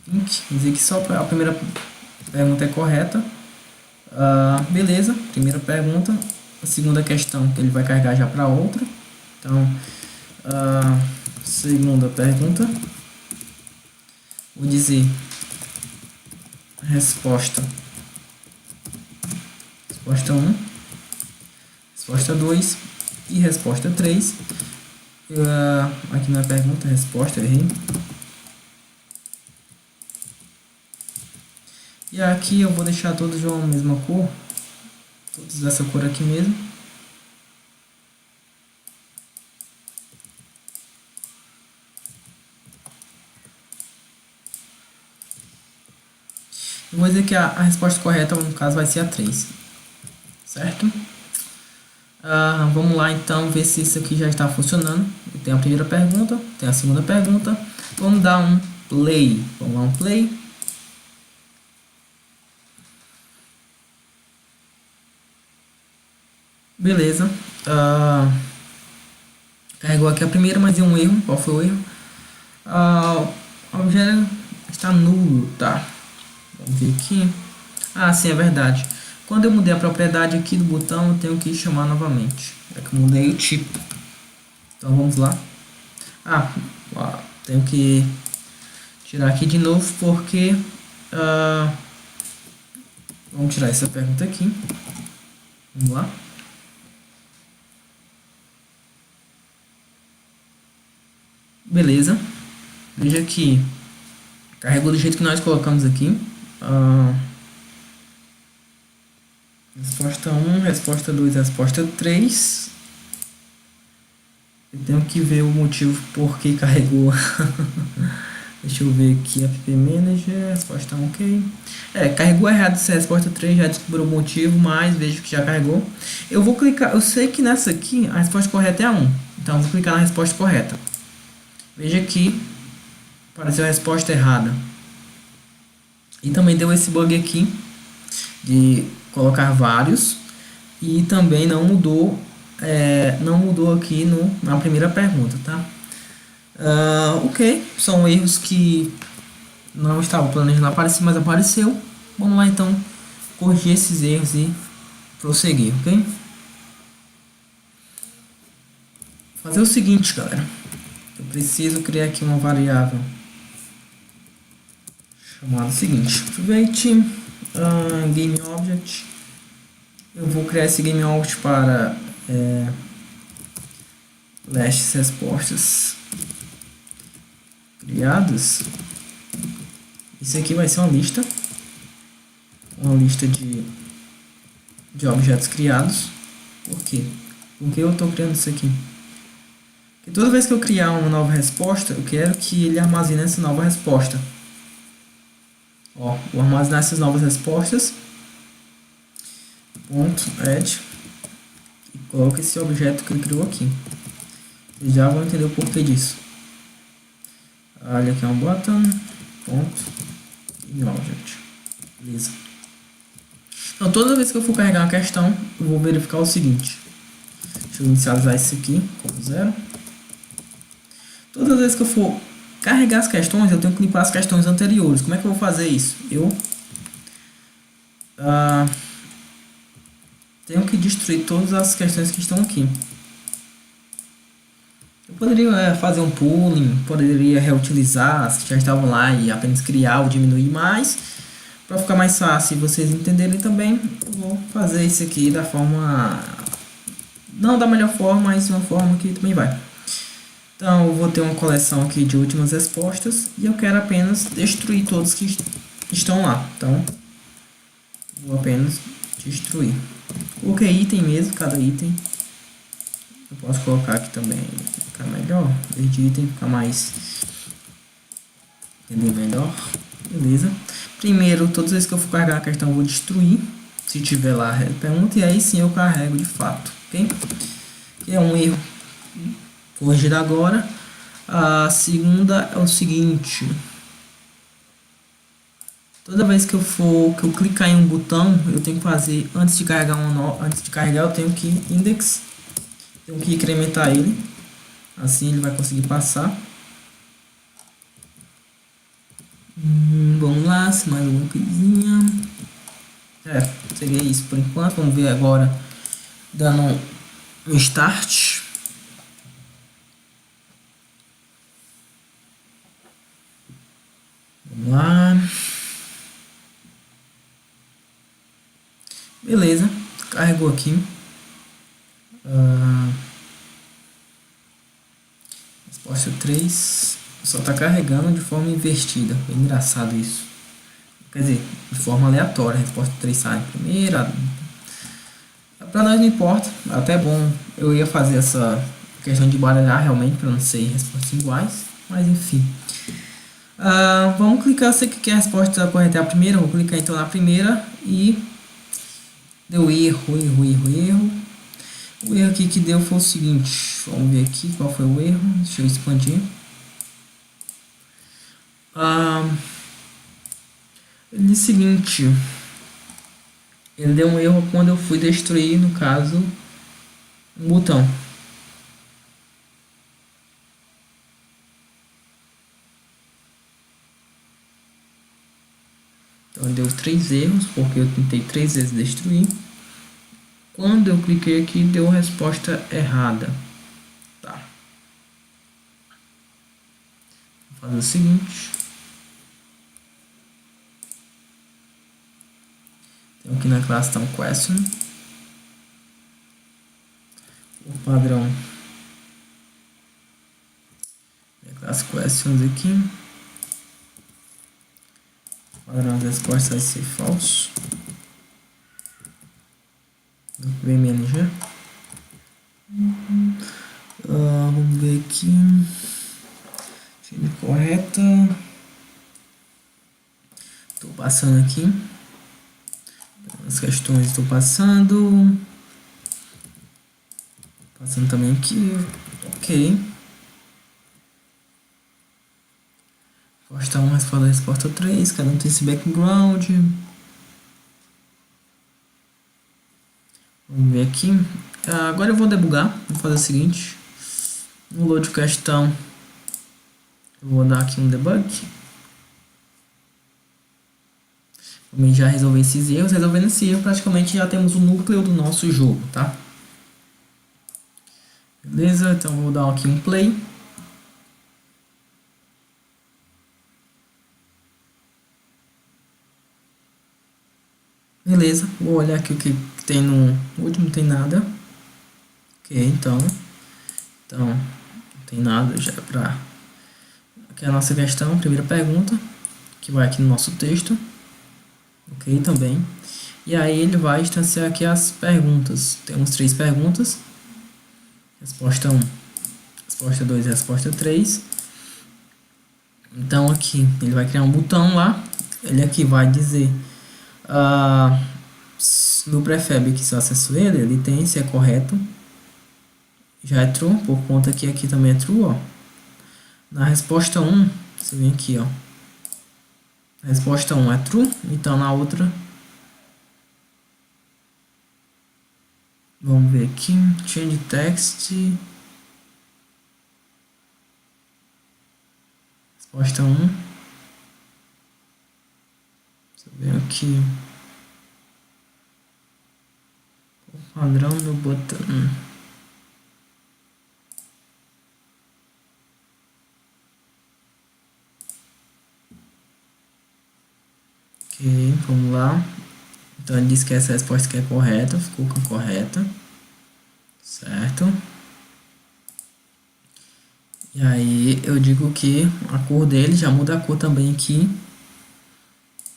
[SPEAKER 1] pink. Vou dizer que só a primeira pergunta é correta. Beleza, primeira pergunta. A segunda questão que ele vai carregar já para outra. Então, segunda pergunta. Vou dizer resposta 1, resposta 2 e resposta 3. Aqui não é pergunta, é resposta, errei. E aqui eu vou deixar todos de uma mesma cor, todos dessa cor aqui mesmo. Eu vou dizer que a resposta correta, no caso, vai ser a 3. Certo? Vamos lá então ver se isso aqui já está funcionando. Eu tenho a primeira pergunta, tenho a segunda pergunta. Vamos dar um play. Vamos dar um play. Beleza. Carregou aqui a primeira, mas deu um erro. Qual foi o erro? O objeto está nulo, tá? Vamos ver aqui. Sim, é verdade. Quando eu mudei a propriedade aqui do botão, eu tenho que chamar novamente. É que eu mudei o tipo. Então vamos lá. Tenho que tirar aqui de novo porque... vamos tirar essa pergunta aqui. Vamos lá. Beleza. Veja que carregou do jeito que nós colocamos aqui. Resposta 1, resposta 2, resposta 3. Eu tenho que ver o motivo por que carregou. Deixa eu ver aqui, App Manager, resposta 1, ok. Carregou errado essa resposta 3, já descobriu o motivo, mas vejo que já carregou. Eu vou clicar, eu sei que nessa aqui a resposta correta é a 1. Então eu vou clicar na resposta correta. Veja que apareceu a resposta errada. E também deu esse bug aqui de colocar vários e também não mudou aqui na primeira pergunta, tá? Ok, são erros que não estava planejando aparecer, mas apareceu. Vamos lá então corrigir esses erros e prosseguir, ok? fazer o seguinte, galera. Eu preciso criar aqui uma variável chamada seguinte. Aproveite GameObject. Eu vou criar esse GameObject para last respostas criadas. Isso aqui vai ser uma lista de objetos criados. Por quê? Porque eu estou criando isso aqui. Porque toda vez que eu criar uma nova resposta, eu quero que ele armazene essa nova resposta. Ó, vou armazenar essas novas respostas. .add e coloco esse objeto que ele criou aqui. Vocês já vão entender o porquê disso. Olha aqui, é um button. GameObject. Beleza. Então, toda vez que eu for carregar uma questão, eu vou verificar o seguinte. Deixa eu inicializar isso aqui como 0. Todas as vezes que eu for carregar as questões, eu tenho que limpar as questões anteriores. Como é que eu vou fazer isso? Eu tenho que destruir todas as questões que estão aqui. Eu poderia fazer um pooling, poderia reutilizar as que já estavam lá e apenas criar ou diminuir, mas para ficar mais fácil e vocês entenderem também, eu vou fazer isso aqui da forma, não da melhor forma, mas de uma forma que também vai. Então eu vou ter uma coleção aqui de últimas respostas e eu quero apenas destruir todos que estão lá. Então vou apenas destruir. Coloquei item mesmo, cada item. Eu posso colocar aqui também, ficar melhor. Verde item, ficar mais entender melhor. Beleza. Primeiro, todas as vezes que eu for carregar a questão, eu vou destruir. Se tiver lá, pergunta, e aí sim eu carrego de fato, ok? Que é um erro corrigido agora. A segunda é o seguinte: toda vez que eu clicar em um botão, eu tenho que fazer antes de carregar eu tenho que tenho que incrementar ele. Assim ele vai conseguir passar. Vamos lá, se mais alguma coisinha. Seria isso por enquanto. Vamos ver agora, dando um start. Vamos lá. Beleza, carregou aqui. Resposta 3. Só está carregando de forma invertida. Bem engraçado isso. Quer dizer, de forma aleatória. A resposta 3 sai primeira. Para nós não importa. Até é bom. Eu ia fazer essa questão de baralhar realmente para não ser respostas iguais. Mas enfim. Vamos clicar. Eu sei que a resposta correta é a primeira. Vou clicar então na primeira. E deu erro. O erro aqui que deu foi o seguinte. Vamos ver aqui qual foi o erro. Deixa eu expandir. Ele disse o seguinte. Ele deu um erro quando eu fui destruir, no caso, um botão. Então deu 3 erros, porque eu tentei 3 vezes destruir. Quando eu cliquei aqui, deu a resposta errada. Tá. Vou fazer o seguinte. Tenho aqui na classe tá um question. O padrão. A classe questions aqui. O padrão das respostas vai ser falso. VMNG. Vamos ver aqui. Time correta. Estou passando aqui. As questões estou passando. Passando também aqui. Ok. Resposta 1, resposta 3. Cada um tem esse background. Vamos ver aqui. Agora eu vou debugar. Vou fazer o seguinte. No load questão. Eu vou dar aqui um debug. Vamos já resolver esses erros. Resolvendo esse erro, praticamente já temos o núcleo do nosso jogo, tá? Beleza? Então vou dar aqui um play. Beleza, vou olhar aqui o que tem no último, não tem nada. Ok, então não tem nada já para... Aqui é a nossa questão, primeira pergunta, que vai aqui no nosso texto. Ok, também. E aí ele vai instanciar aqui as perguntas. Temos 3 perguntas. Resposta 1, resposta 2 e resposta 3. Então aqui ele vai criar um botão lá. Ele aqui vai dizer no prefab que se eu acesso ele tem se é correto. Já é true, por conta que aqui também é true, ó. Na resposta 1, você vem aqui, ó. A resposta 1 é true, então na outra... Vamos ver aqui, change text. Resposta 1. Deixa eu ver aqui. O padrão do botão. Ok, vamos lá. Então ele diz que essa resposta aqui é correta, ficou com correta. Certo? E aí eu digo que a cor dele já muda a cor também aqui.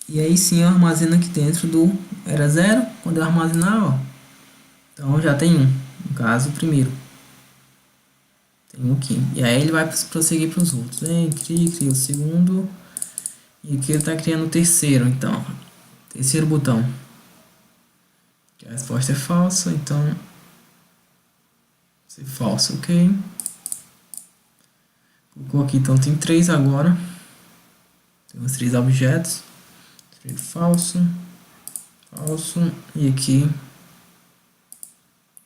[SPEAKER 1] E aí sim eu armazeno aqui dentro do... Era 0, quando eu armazenar, ó. Então já tem 1, no caso o primeiro. Tem um aqui. E aí ele vai prosseguir para os outros. Vem, cria o segundo. E aqui ele está criando o terceiro, então. Terceiro botão. A resposta é falsa, então... Ser falso, ok. Colocou aqui, então tem 3 agora. Temos 3 objetos. Falso. Falso. E aqui...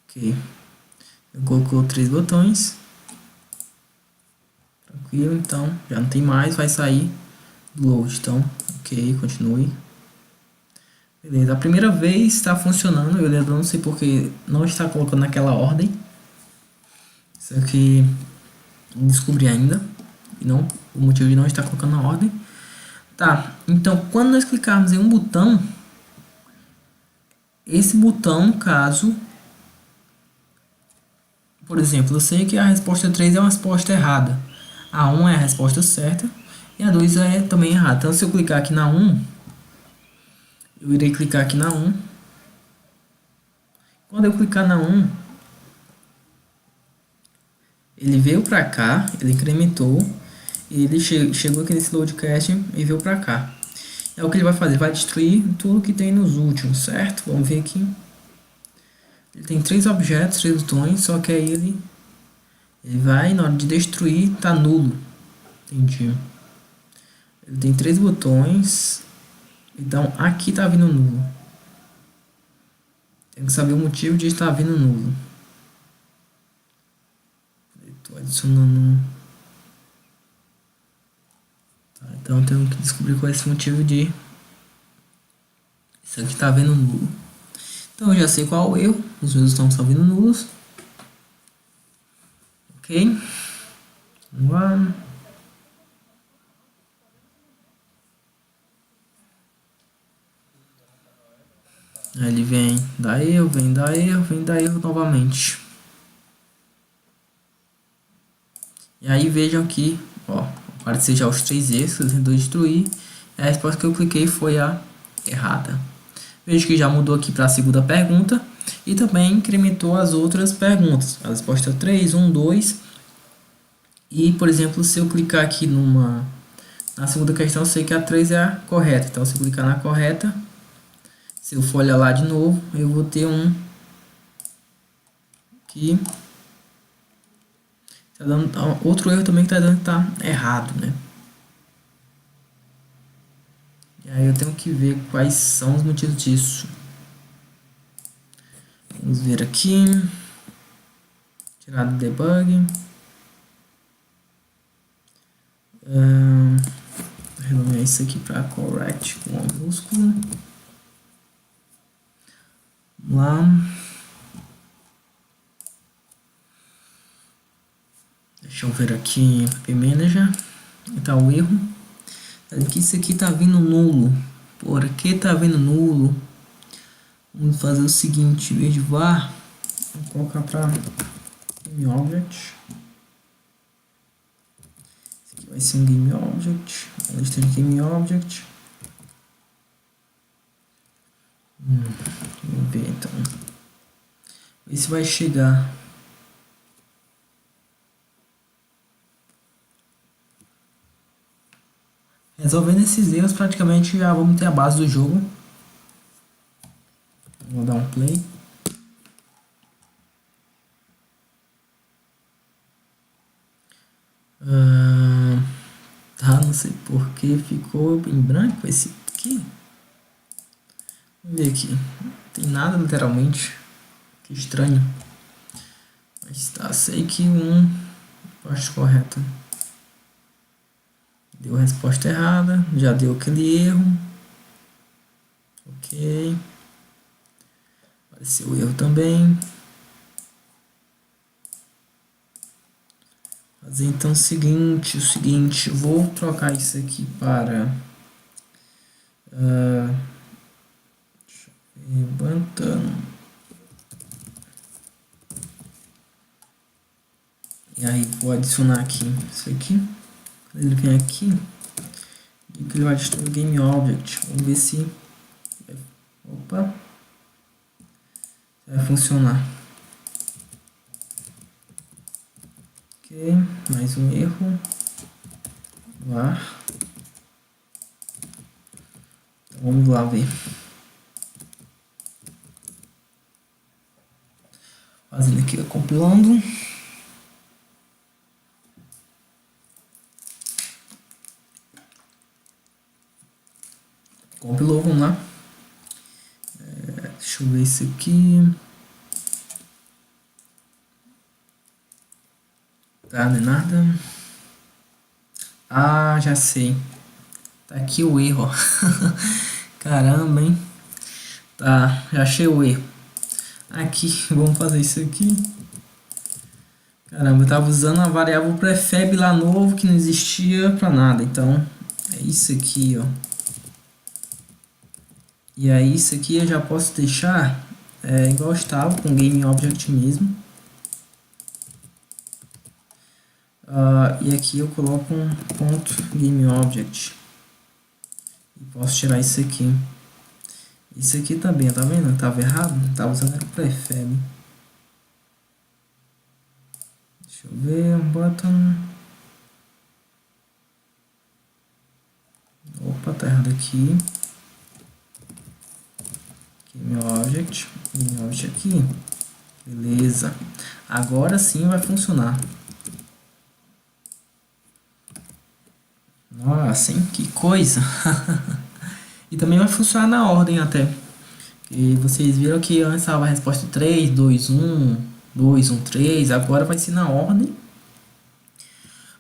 [SPEAKER 1] Ok. Eu colocou 3 botões. Tranquilo, então. Já não tem mais, vai sair do load. Então, ok, continue. Beleza, a primeira vez está funcionando, eu não sei porque não está colocando naquela ordem. Isso aqui não descobri ainda. E não, o motivo de não estar colocando na ordem. Tá, então quando nós clicarmos em um botão, esse botão, no caso, por exemplo, eu sei que a resposta 3 é uma resposta errada. A 1 é a resposta certa e a 2 é também errada. Então se eu clicar aqui na 1, eu irei clicar aqui na 1. Quando eu clicar na 1, ele veio para cá, ele incrementou, e ele chegou aqui nesse loadcast e veio para cá. É o que ele vai fazer, vai destruir tudo que tem nos últimos, certo? Vamos ver aqui. Ele tem 3 objetos, 3 botões, só que aí ele vai, na hora de destruir, tá nulo. Entendi. Ele tem 3 botões, então aqui tá vindo nulo. Tem que saber o motivo de estar vindo nulo. Estou adicionando... Tá, então tenho que descobrir qual é esse motivo de... Isso aqui tá vindo nulo. Então eu já sei qual é o erro. Os meus estão vindo nulos. Ok. Vamos lá. Aí ele vem dar erro, vem dar erro, vem dar erro novamente. E aí vejam que, ó, apareceu já os 3 erros que ele tentou destruir. A resposta que eu cliquei foi a errada. Veja que já mudou aqui para a segunda pergunta e também incrementou as outras perguntas. A resposta 3, 1, 2. E, por exemplo, se eu clicar aqui na segunda questão, eu sei que a 3 é a correta. Então, se eu clicar na correta, se eu for olhar lá de novo, eu vou ter um que tá dando outro erro também que está dando que tá errado, né? E aí eu tenho que ver quais são os motivos disso. Vamos ver aqui. Tirar do debug. Renomear isso aqui para correct com minúsculo. Vamos lá. Deixa eu ver aqui em App Manager. Tá o erro. Que isso aqui tá vindo nulo. Por que tá vindo nulo? Vamos fazer o seguinte, em vez de var, vou colocar para GameObject. Esse aqui vai ser um GameObject, a lista de GameObject. Vamos ver então. Ver se vai chegar. Resolvendo esses erros, praticamente já vamos ter a base do jogo. Vou dar um play. Tá, não sei por que ficou em branco esse aqui. Vamos ver aqui. Não tem nada literalmente. Que estranho. Mas tá, sei que parte correta. Deu a resposta errada. Já deu aquele erro. Ok. Apareceu o erro também. Fazer então o seguinte, vou trocar isso aqui para deixa eu ver, Bantam. E aí vou adicionar aqui isso aqui. Quando ele vem aqui, ele vai destruir o GameObject. Vamos ver se opa, vai funcionar. Ok, mais um erro. Var. Então, vamos lá ver. Fazendo aqui, compilando. Compilou, vamos lá. Deixa eu ver isso aqui. Tá, não é nada. Ah, já sei. Tá aqui o erro, ó. Caramba, hein? Tá, já achei o erro. Aqui, vamos fazer isso aqui. Caramba, eu tava usando a variável prefab lá novo que não existia pra nada. Então, é isso aqui, ó. E aí, isso aqui eu já posso deixar igual estava, com GameObject mesmo. E aqui eu coloco um ponto GameObject. E posso tirar isso aqui. Isso aqui também, tá vendo? Tava errado, tava usando o prefab. Deixa eu ver, button. Opa, tá errado aqui. GameObject aqui. Beleza. Agora sim vai funcionar. Nossa, hein? Que coisa! E também vai funcionar na ordem até. E vocês viram que antes estava a resposta 3, 2, 1, 2, 1, 3. Agora vai ser na ordem.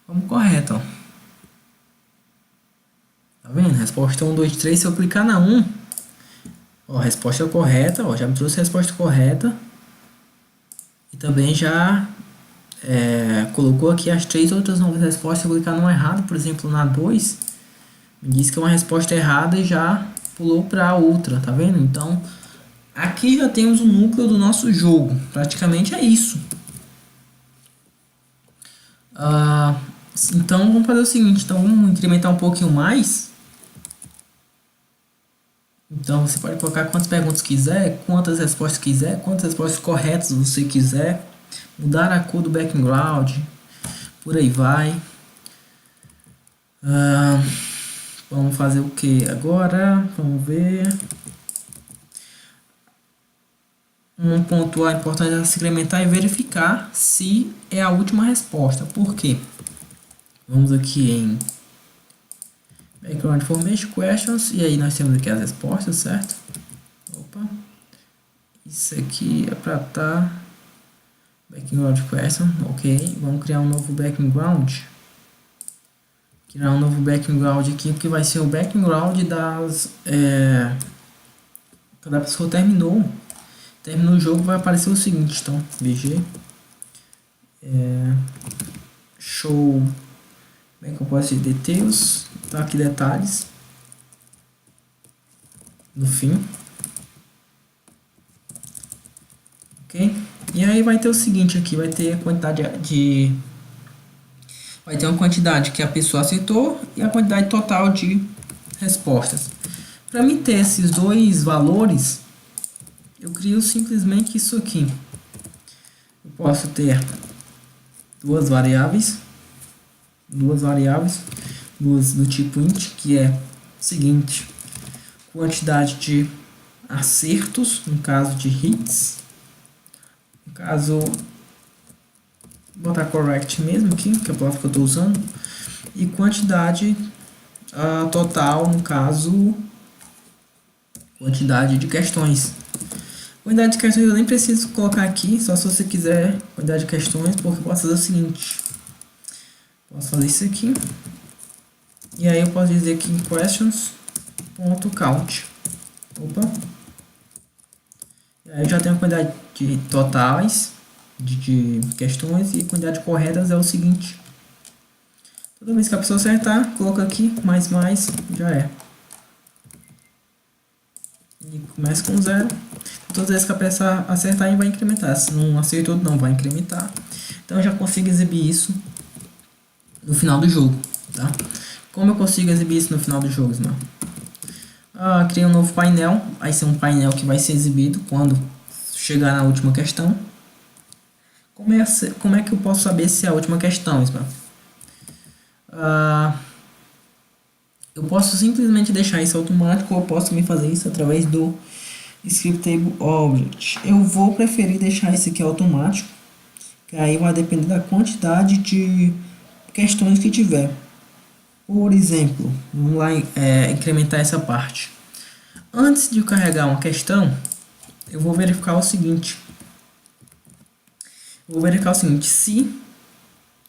[SPEAKER 1] Vamos correto, ó. Tá vendo? Resposta 1, 2, 3. Se eu clicar na 1, ó, a resposta é correta, ó. Já me trouxe a resposta correta. E também já colocou aqui as 3 outras novas respostas. Se eu clicar no errado, por exemplo, na 2, me diz que é uma resposta errada e já pulou para outra, tá vendo? Então, aqui já temos o núcleo do nosso jogo. Praticamente é isso. Então, vamos fazer o seguinte. Então, vamos incrementar um pouquinho mais. Então, você pode colocar quantas perguntas quiser, quantas respostas quiser, quantas respostas corretas você quiser. Mudar a cor do background. Por aí vai. Vamos fazer o que agora? Vamos ver. Um ponto importante é se incrementar e verificar se é a última resposta. Por quê? Vamos aqui em Background Information Questions. E aí nós temos aqui as respostas, certo? Opa. Isso aqui é para estar Background Question. Ok. Vamos criar um novo background. Criar um novo background aqui, porque vai ser o background das... Quando a pessoa terminou o jogo, vai aparecer o seguinte, então, BG. Deixa show, como é que eu posso dizer, details, tá aqui detalhes no fim, ok? E aí vai ter o seguinte aqui, vai ter a quantidade vai ter uma quantidade que a pessoa acertou e a quantidade total de respostas. Para mim ter esses dois valores, eu crio simplesmente isso aqui. Eu posso ter duas variáveis do tipo int, que é o seguinte: quantidade de acertos, no caso de hits, no caso, vou botar correct mesmo aqui, que é a palavra que eu estou usando, e quantidade total, no caso, quantidade de questões. Quantidade de questões eu nem preciso colocar aqui, só se você quiser quantidade de questões, porque eu posso fazer o seguinte: posso fazer isso aqui, e aí eu posso dizer aqui questions.count. Opa! E aí eu já tenho a quantidade de totais de questões, e a quantidade de corretas é o seguinte: toda vez que a pessoa acertar, coloca aqui, mais, já é. E começa com 0. Todas as vezes que a pessoa acertar, ele vai incrementar. Se não acertou, não vai incrementar. Então eu já consigo exibir isso no final do jogo, tá? Como eu consigo exibir isso no final do jogo, não? Criei um novo painel. Vai ser um painel que vai ser exibido quando chegar na última questão. Como é que eu posso saber se é a última questão, Ismael? Eu posso simplesmente deixar isso automático, ou eu posso também fazer isso através do Scriptable Object. Eu vou preferir deixar isso aqui automático, que aí vai depender da quantidade de questões que tiver. Por exemplo, vamos lá incrementar essa parte. Antes de eu carregar uma questão, eu vou verificar o seguinte. Se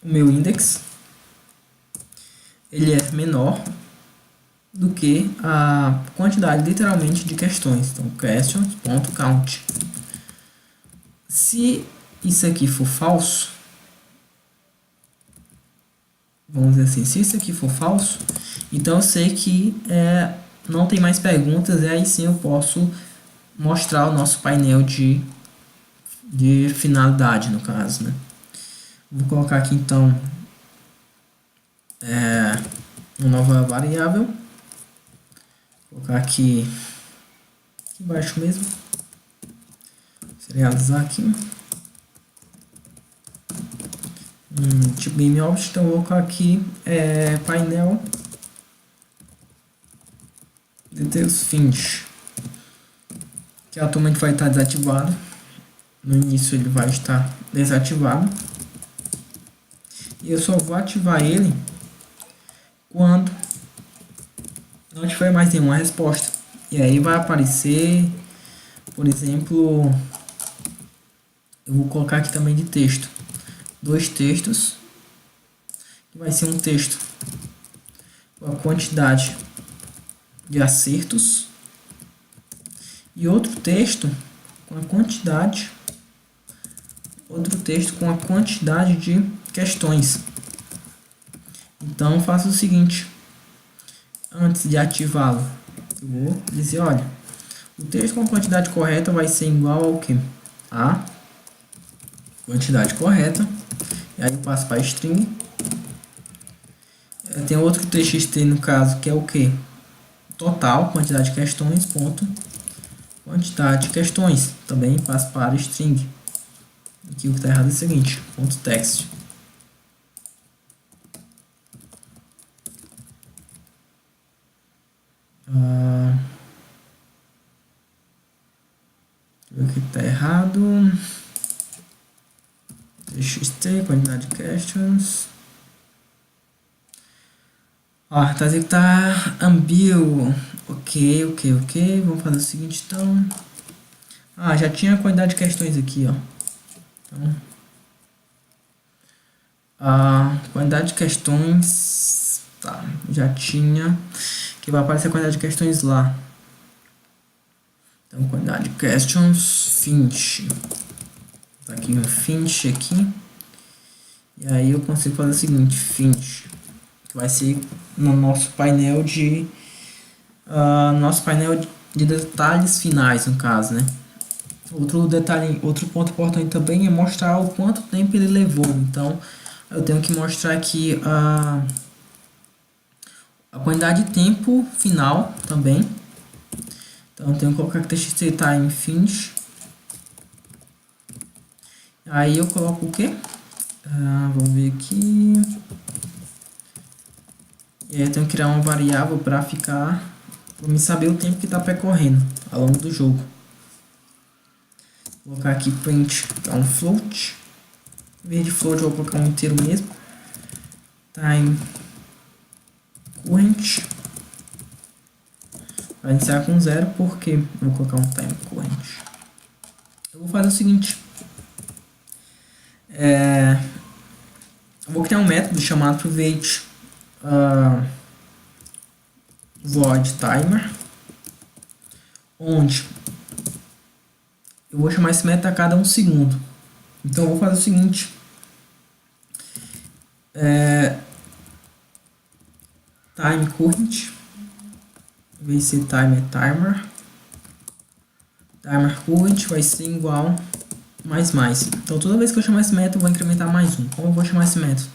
[SPEAKER 1] o meu index ele é menor do que a quantidade literalmente de questões. Então, questions.count. Se isso aqui for falso, vamos dizer assim, se isso aqui for falso, então eu sei que não tem mais perguntas, e aí sim eu posso mostrar o nosso painel de finalidade, no caso, né? Vou colocar aqui então uma nova variável. Vou colocar aqui embaixo mesmo. Serializar aqui. Tipo game object, então vou colocar aqui painel details finish, que atualmente vai estar desativado. No início ele vai estar desativado. E eu só vou ativar ele quando não tiver mais nenhuma resposta. E aí vai aparecer, por exemplo, eu vou colocar aqui também de texto. 2 textos. Que vai ser um texto com a quantidade de acertos. E outro texto com a quantidade. De questões. Então faço o seguinte: antes de ativá-lo, eu vou dizer, olha, o texto com a quantidade correta vai ser igual ao que? A quantidade correta. E aí eu passo para string. Tem outro txt no caso, que é o que? Total, quantidade de questões, ponto, quantidade de questões. Também passo para string. Aqui o que está errado é o seguinte, ponto text. O que está errado? txt, quantidade de questions. Tá dizendo que tá ambíguo. Ok. Vamos fazer o seguinte então. Já tinha a quantidade de questões aqui, ó. Então, a quantidade de questões, tá, já tinha, que vai aparecer a quantidade de questões lá. Então, quantidade de questions, finish. Tá aqui o finish aqui. E aí eu consigo fazer o seguinte, finish, que vai ser no nosso painel de detalhes finais, no caso, né? Outro detalhe, outro ponto importante também é mostrar o quanto tempo ele levou. Então eu tenho que mostrar aqui a quantidade de tempo final também. Então eu tenho que colocar aqui txt time finish. Aí eu coloco o que? Vamos ver aqui. E aí eu tenho que criar uma variável para me saber o tempo que está percorrendo ao longo do jogo. Vou colocar aqui print, é um float. Em vez de float eu vou colocar um inteiro mesmo. Time current. Vai iniciar com 0 porque eu vou colocar um time current. Eu vou fazer o seguinte. Eu vou criar um método chamado private void timer, onde eu vou chamar esse método a cada 1 segundo. Então eu vou fazer o seguinte. Time current, em vez de ser time é timer. Timer current vai ser igual mais. Então toda vez que eu chamar esse método eu vou incrementar mais 1. Como eu vou chamar esse método?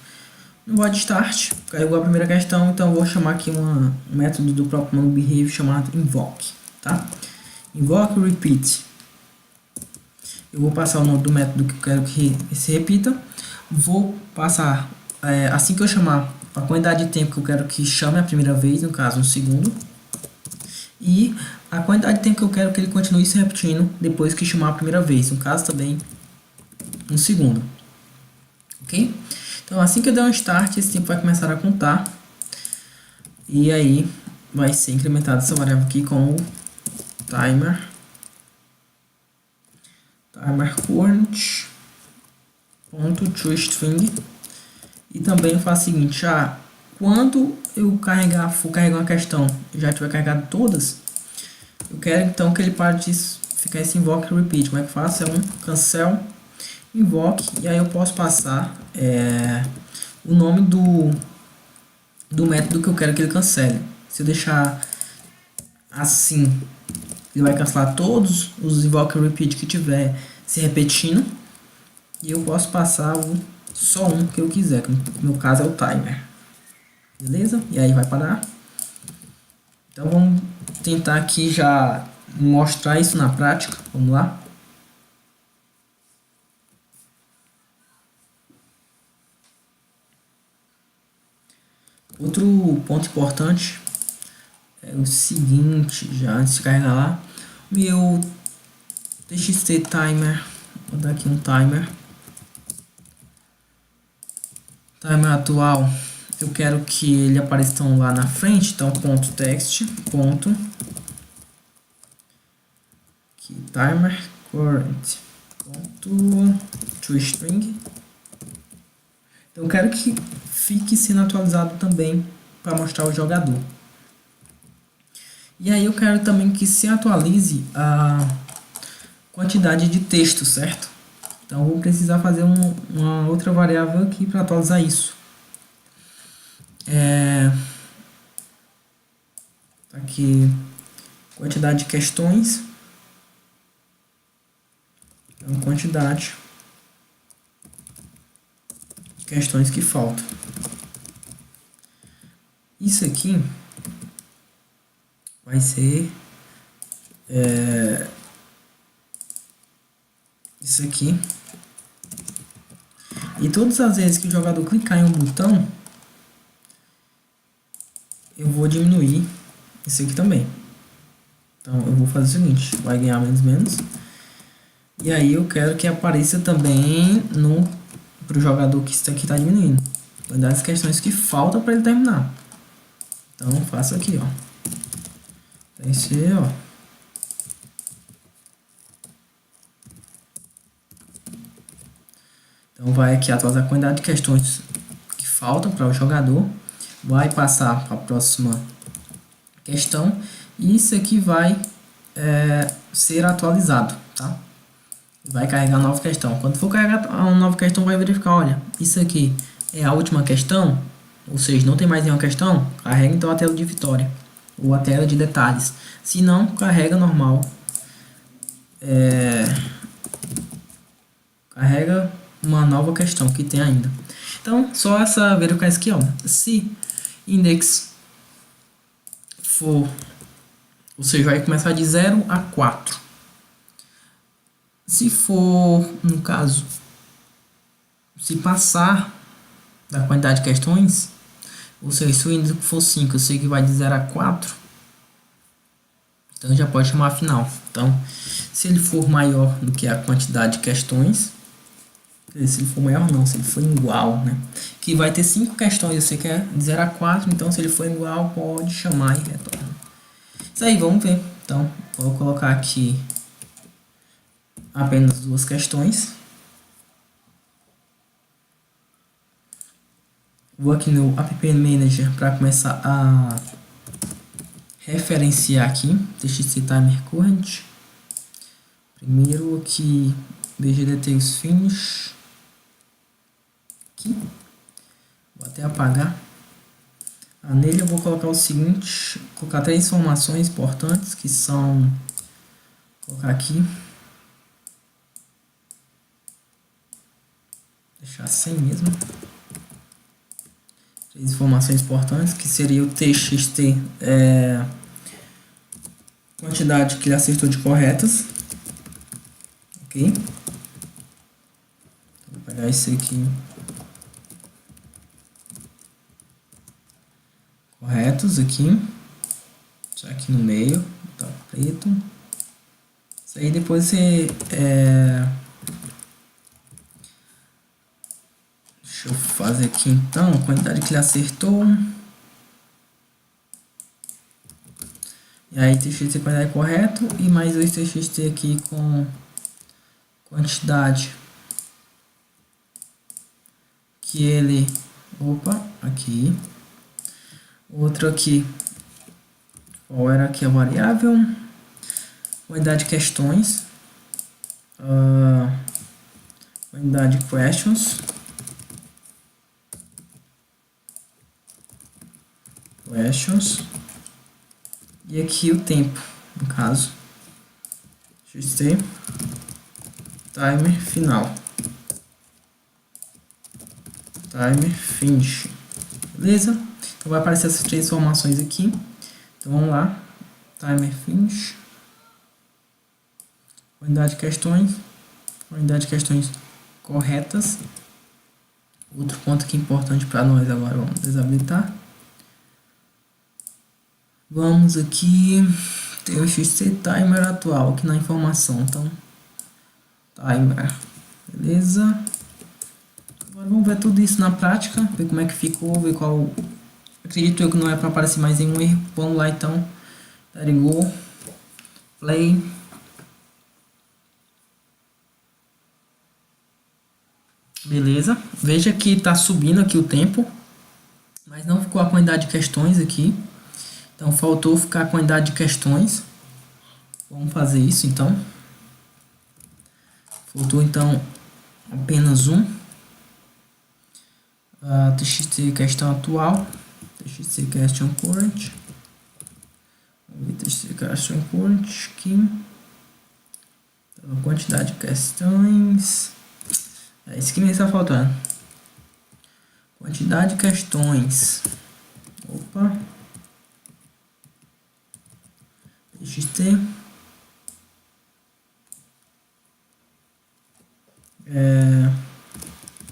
[SPEAKER 1] No void start, caiu a primeira questão, então eu vou chamar aqui um método do próprio MongoBehavior chamado invoke, tá? Invoke repeat. Eu vou passar o nome do método que eu quero que se repita. Vou passar, assim que eu chamar, a quantidade de tempo que eu quero que chame a primeira vez, no caso 1 segundo. E a quantidade de tempo que eu quero que ele continue se repetindo depois que chamar a primeira vez, no caso também 1 segundo. Ok? Então assim que eu der um start, esse tempo vai começar a contar. E aí vai ser incrementada essa variável aqui com o timer current .toString. E também eu faço o seguinte, quando eu for carregar uma questão e já tiver carregado todas, eu quero então que ele pare de ficar esse invoke repeat. Como é que eu faço? É um cancel invoke, e aí eu posso passar o nome do método que eu quero que ele cancele. Se eu deixar assim, ele vai cancelar todos os invoke repeat que tiver se repetindo, e eu posso passar só um que eu quiser, que no meu caso é o timer. Beleza? E aí vai parar. Então vamos tentar aqui já mostrar isso na prática. Vamos lá. Outro ponto importante é o seguinte, já antes de carregar lá, meu txt timer, vou dar aqui um timer atual, eu quero que ele apareça lá na frente, então ponto text, ponto aqui, timer current, ponto toString. Então eu quero que fique sendo atualizado também para mostrar o jogador. E aí eu quero também que se atualize a quantidade de texto, certo? Então eu vou precisar fazer uma outra variável aqui para atualizar isso. Aqui, quantidade de questões. Então, quantidade de questões que faltam. Isso aqui vai ser isso aqui. E todas as vezes que o jogador clicar em um botão, eu vou diminuir isso aqui também. Então eu vou fazer o seguinte, vai ganhar menos. E aí eu quero que apareça também para o jogador que isso aqui está diminuindo. Vai dar as questões que faltam para ele terminar. Então eu faço aqui, ó. Esse, ó. Então vai aqui atualizar a quantidade de questões que faltam para o jogador. Vai passar para a próxima questão. E isso aqui vai ser atualizado, tá? Vai carregar a nova questão. Quando for carregar a nova questão, vai verificar, olha, isso aqui é a última questão, ou seja, não tem mais nenhuma questão, carrega então a tela de vitória, ou a tela de detalhes. Se não, carrega normal. Carrega uma nova questão que tem ainda. Então, só essa verificar isso aqui, ó. Se index for, ou seja, vai começar de 0 a 4. Se for, no caso, se passar da quantidade de questões, ou seja, se o índice for 5, eu sei que vai de 0 a 4, então já pode chamar a final. Então, se ele for maior do que a quantidade de questões, se ele for maior não, se ele for igual, né? Que vai ter 5 questões, você quer de 0 a 4, então se ele for igual, pode chamar e retorna. Isso aí, vamos ver. Então, vou colocar aqui apenas 2 questões. Vou aqui no App Manager para começar a referenciar aqui. TXT Timer Current. Primeiro aqui, BGDetails Finish. Aqui. Vou até apagar. Nele eu vou colocar o seguinte, colocar 3 informações importantes que são, vou colocar aqui. Deixar sem mesmo. 3 informações importantes, que seria o TXT, quantidade que ele acertou de corretas. Ok? Vou pegar esse aqui. Corretos aqui. Já aqui no meio. Tá preto. Isso aí depois você... Deixa eu fazer aqui então a quantidade que ele acertou. E aí TXT quantidade correto e mais 2 TXT aqui com quantidade que ele... Opa, aqui. Outro aqui. Qual era aqui a variável? Quantidade de questões. Quantidade de questions. E aqui o tempo, no caso, TXT timer final, timer finish, beleza? Então vai aparecer essas 3 informações aqui. Então vamos lá, timer finish, quantidade de questões corretas. Outro ponto aqui importante para nós agora, vamos desabilitar. Vamos aqui ter o TXT timer atual aqui na informação, então timer, beleza? Agora vamos ver tudo isso na prática, ver como é que ficou, ver qual, acredito eu que não é para aparecer mais nenhum erro. Vamos lá então, let it go, play. Beleza, veja que está subindo aqui o tempo, mas não ficou a quantidade de questões aqui. Então faltou ficar a quantidade de questões. Vamos fazer isso então. Faltou então apenas um. TXT questão atual. TXT question current. TXT question current aqui. Então, a quantidade de questões. É isso que me está faltando. Quantidade de questões. Opa. TXT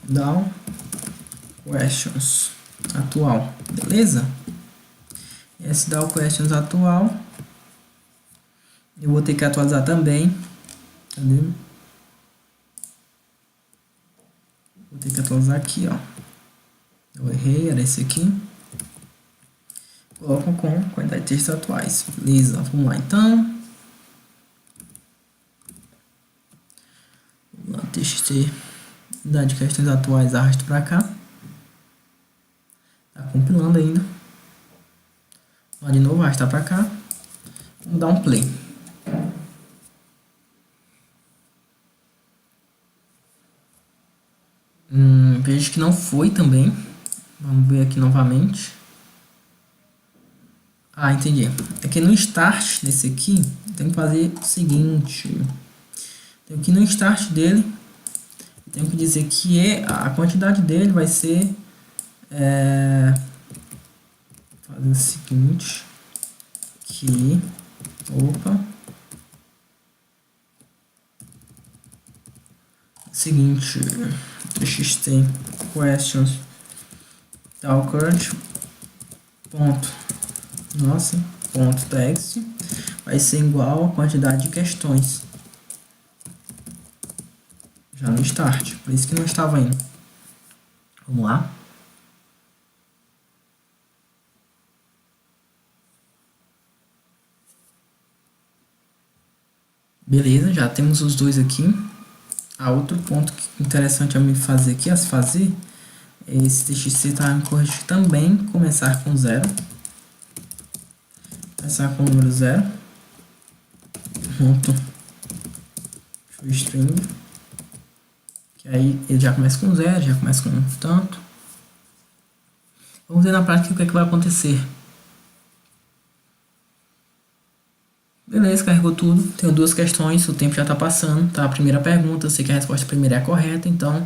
[SPEAKER 1] down questions atual, beleza? Esse down questions atual eu vou ter que atualizar também, cadê? Vou ter que atualizar aqui, ó. Eu errei, era esse aqui. Colocam com quantidade de textos atuais. Beleza, vamos lá então. Vamos lá, TXT, quantidade de questões atuais, arrasto para cá. Tá compilando ainda. Vamos de novo, arrastar para cá. Vamos dar um play. Vejo que não foi também. Vamos ver aqui novamente. Ah, entendi. É que no start desse aqui, tem que fazer o seguinte. Tenho que ir no start dele. Tenho que dizer que a quantidade dele vai ser... fazer o seguinte. Aqui. Opa. Seguinte. txt questions tal current ponto nossa ponto text vai ser igual a quantidade de questões já no start, por isso que não estava indo. Vamos lá. Beleza, já temos os dois aqui. Outro ponto interessante a me fazer aqui, a se fazer, esse txt está em corrigir também, começar com 0. Começar com o número 0. Ponto string. Que aí ele já começa com 0, já começa com tanto. Vamos ver na prática o que é que vai acontecer. Beleza, carregou tudo. Tenho duas questões, o tempo já está passando, tá? A primeira pergunta, eu sei que a resposta primeira é a correta, então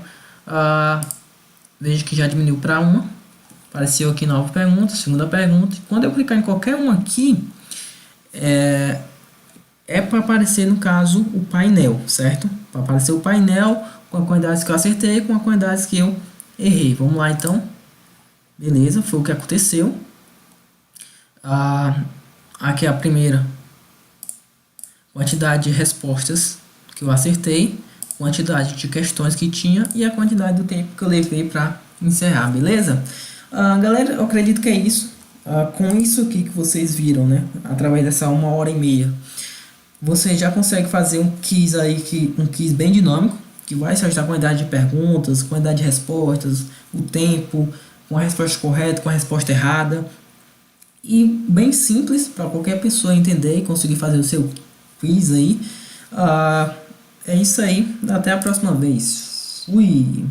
[SPEAKER 1] vejo que já diminuiu para uma. Apareceu aqui nova pergunta, segunda pergunta. Quando eu clicar em qualquer uma aqui, é para aparecer, no caso, o painel, certo? Para aparecer o painel com a quantidade que eu acertei e com a quantidade que eu errei. Vamos lá, então. Beleza, foi o que aconteceu. Aqui é a primeira quantidade de respostas que eu acertei, quantidade de questões que tinha e a quantidade do tempo que eu levei para encerrar, beleza? Galera, eu acredito que é isso. Com isso aqui que vocês viram, né, através dessa 1h30, você já consegue fazer um quiz aí, um quiz bem dinâmico, que vai se ajustar a quantidade de perguntas, quantidade de respostas, o tempo, com a resposta correta, com a resposta errada, e bem simples para qualquer pessoa entender e conseguir fazer o seu quiz aí. É isso aí, até a próxima vez. Fui!